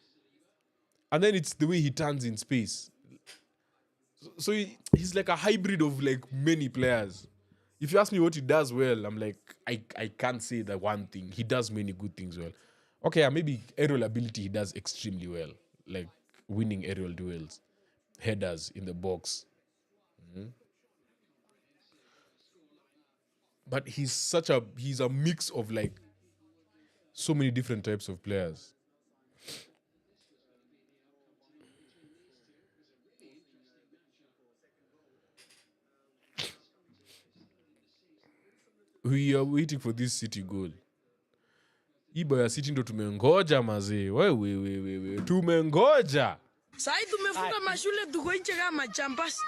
Speaker 1: And then it's the way he turns in space. So he's like a hybrid of like many players. If you ask me what he does well, I'm like, I can't say that one thing. He does many good things well. Okay, maybe aerial ability he does extremely well. Like winning aerial duels, headers in the box. But he's a mix of like so many different types of players. We are waiting for this City goal. Iba ya City ndo tumengoja mazee. Wewe. Tumengoja.
Speaker 2: Sai tumefunga mashule tuko nje kama champasi.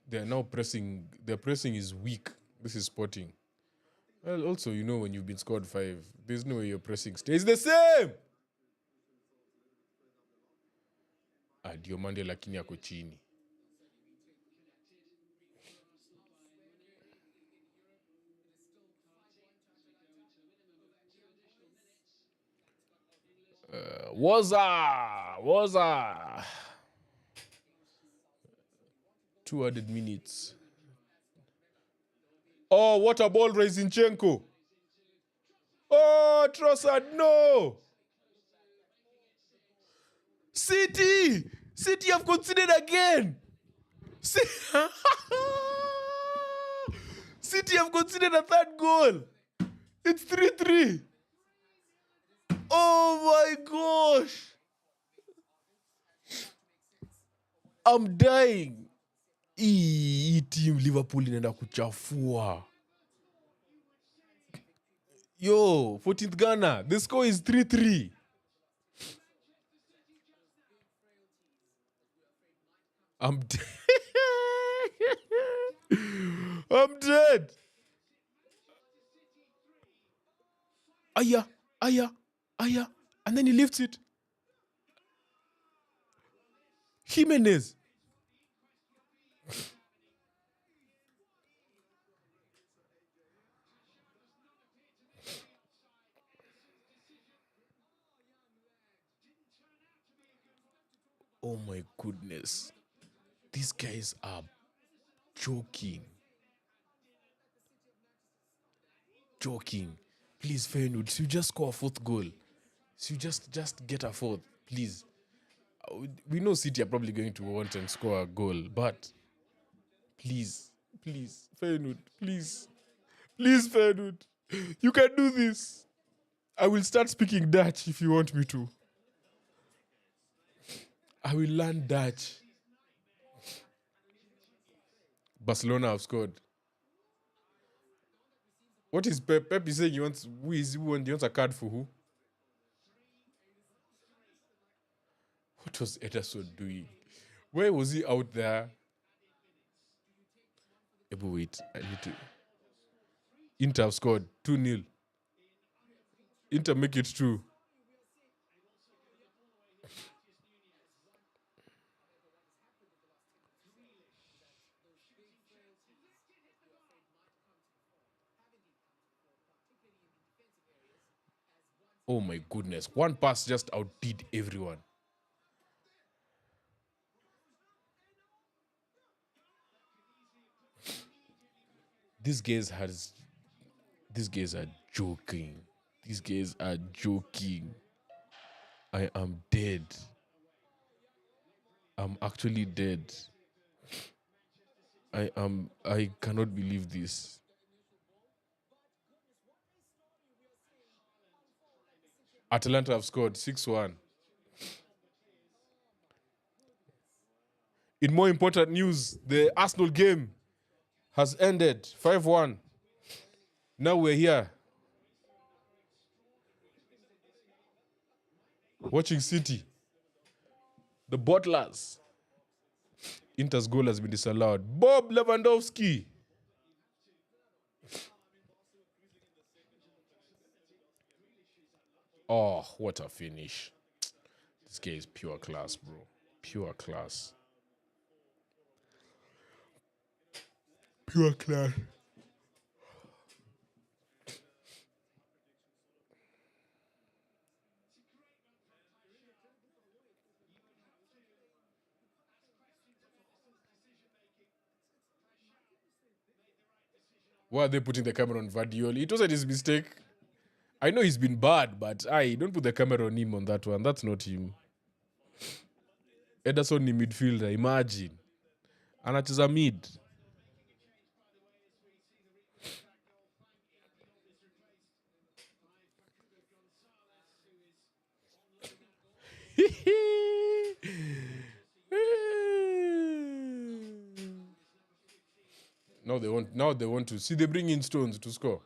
Speaker 1: They're now pressing. Their pressing is weak. This is Sporting. Well, also, when you've been scored 5, there's no way your pressing stays the same. Diomande lakini yako chini. Waza. 2 added minutes. Oh, what a ball, Zinchenko. Oh, Trossard, no. City have conceded again. City have conceded a 3rd goal. It's 3-3. Oh my gosh. I'm dying. Hii team Liverpool inaenda kuchafua. Yo, 14th Ghana. The score is 3-3. I'm dead. I'm dead. Aya. And then he lifts it. Jimenez. Oh my goodness. These guys are joking. Please, Feyenoord, so you just score a 4th goal. So you just get a 4th, please. We know City are probably going to want and score a goal, but please, Feyenoord, please, Feyenoord, you can do this. I will start speaking Dutch if you want me to. I will learn Dutch. Barcelona have scored. What is Pep? Pep is saying he wants a card for who? What was Ederson doing? Where was he out there? But wait, I need to. Inter have scored 2-0. Inter make it 2. Oh my goodness. One pass just outdid everyone. These guys are joking. I am dead. I'm actually dead. I cannot believe this. Atalanta have scored 6-1. In more important news, the Arsenal game has ended 5-1. Now we're here watching City. The Butlers. Inter's goal has been disallowed. Bob Lewandowski. Oh, what a finish. This guy is pure class, bro. Pure class. Pure class. Why are they putting the camera on Vardiol? It wasn't his mistake. I know he's been bad, but don't put the camera on him on that one. That's not him. Ederson ni midfielder, imagine. Anacheza mid. Now they want to see they bring in Stones to score.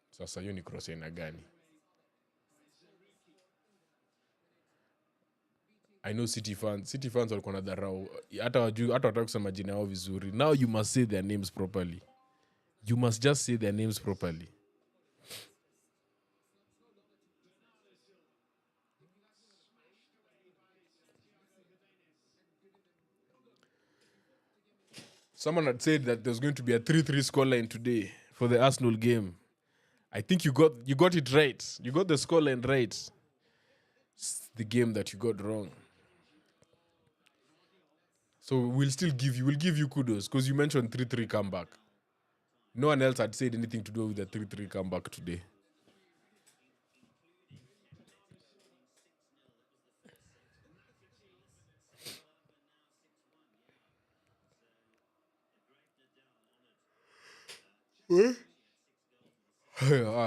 Speaker 1: Sasa hiyo ni cross aina gani? I know City fans walikuwa na dharau. Hata wataka kusema jina yao vizuri. Now you must say their names properly. You must just say their names properly. Someone had said that there's going to be a 3-3 scoreline today for the Arsenal game. I think you got it right. You got the scoreline right. It's the game that you got wrong. So we'll give you kudos because you mentioned 3-3 comeback. No one else had said anything to do with the 3-3 comeback today.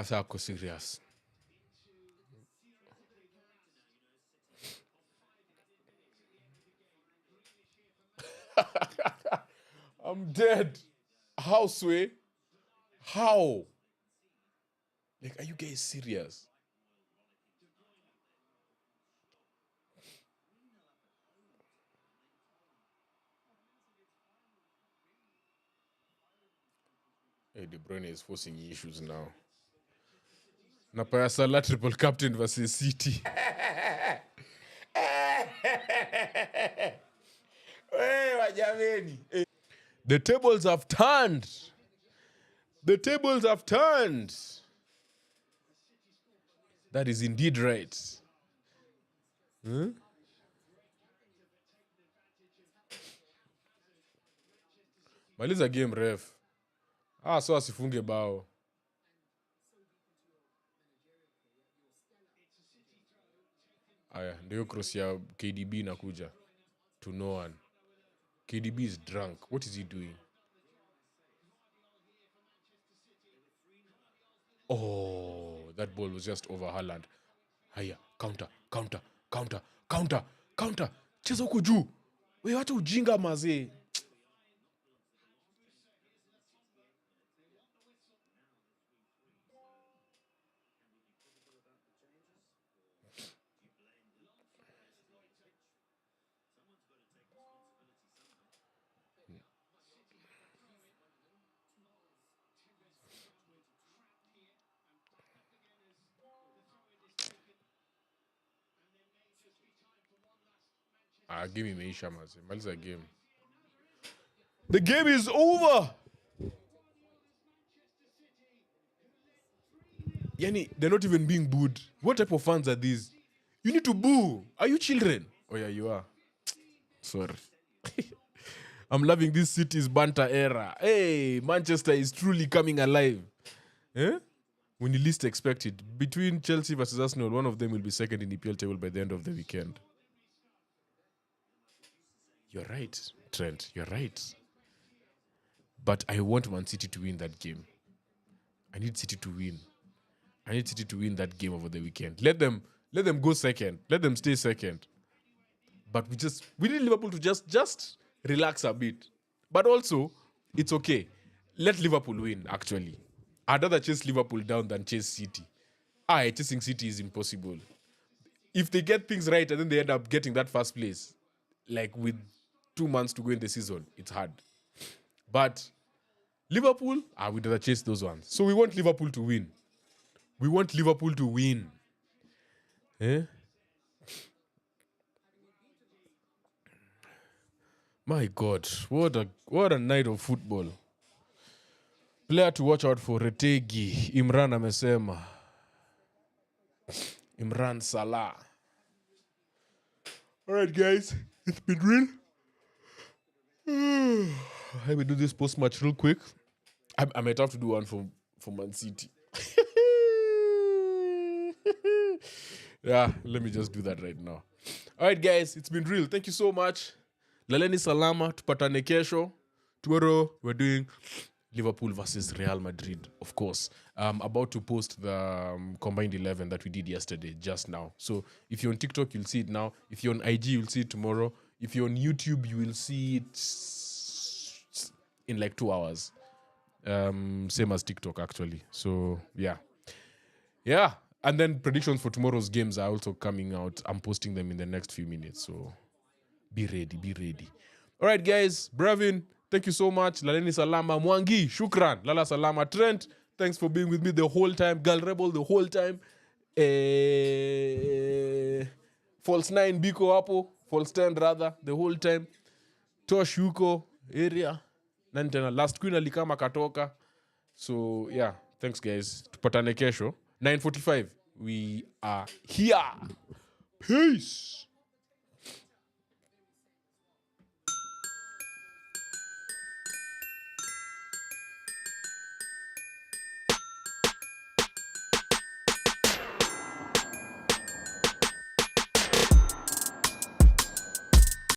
Speaker 1: Sako serious. I'm dead. How, Sway? How? Like, are you guys serious? Hey, De Bruyne is forcing issues now. Napaya Salah triple captain versus City. The tables have turned. The tables have turned. That is indeed right. Huh? Maliza game ref. So asifunge bao. Aya, ndio cross ya KDB inakuja. To no one. KDB is drunk. What is he doing? Oh, that ball was just over Haaland. Haya, counter. Cheza huko juu. Wewe acha ujinga mazee. Game imeisha mazee. Maliza game. The game is over. Yani, they're not even being booed. What type of fans are these? You need to boo. Are you children? Oh yeah, you are. Sorry. I'm loving this City's banter era. Hey, Manchester is truly coming alive. Eh? When you least expect it. Between Chelsea versus Arsenal, one of them will be second in the EPL table by the end of the weekend. You're right, Trent. You're right. But I want Man City to win that game. I need City to win. I need City to win that game over the weekend. Let them go second. Let them stay second. But we need Liverpool to just relax a bit. But also, it's okay. Let Liverpool win, actually. I'd rather chase Liverpool down than chase City. Chasing City is impossible. If they get things right and then they end up getting that first place, like with 2 months to go in the season, it's hard. But Liverpool, we'd rather chase those ones. So we want Liverpool to win. We want Liverpool to win. Eh? My God, what a night of football. Player to watch out for, Retegi, Imran amesema. Imran Salah. All right, guys, it's been real. Let me do this post-match real quick. I might have to do one for Man City. Yeah, let me just do that right now. All right, guys, it's been real. Thank you so much. Laleni salama, tupatane kesho. Tomorrow, we're doing Liverpool versus Real Madrid, of course. I'm about to post the combined 11 that we did yesterday, just now. So if you're on TikTok, you'll see it now. If you're on IG, you'll see it tomorrow. If you're on YouTube, you will see it in like 2 hours. Same as TikTok, actually. So, yeah. Yeah. And then predictions for tomorrow's games are also coming out. I'm posting them in the next few minutes. So, be ready. All right, guys. Bravin, thank you so much. Laleni salama. Mwangi, shukran. Lala salama. Trent, thanks for being with me the whole time. Gal Rebel, the whole time. False 9, Biko hapo. False 10, rather, the whole time. Tosh Yuko, area. Nantena, last queen alikama katoka. So, yeah. Thanks, guys. Tupatane kesho. 9:45. We are here. Peace.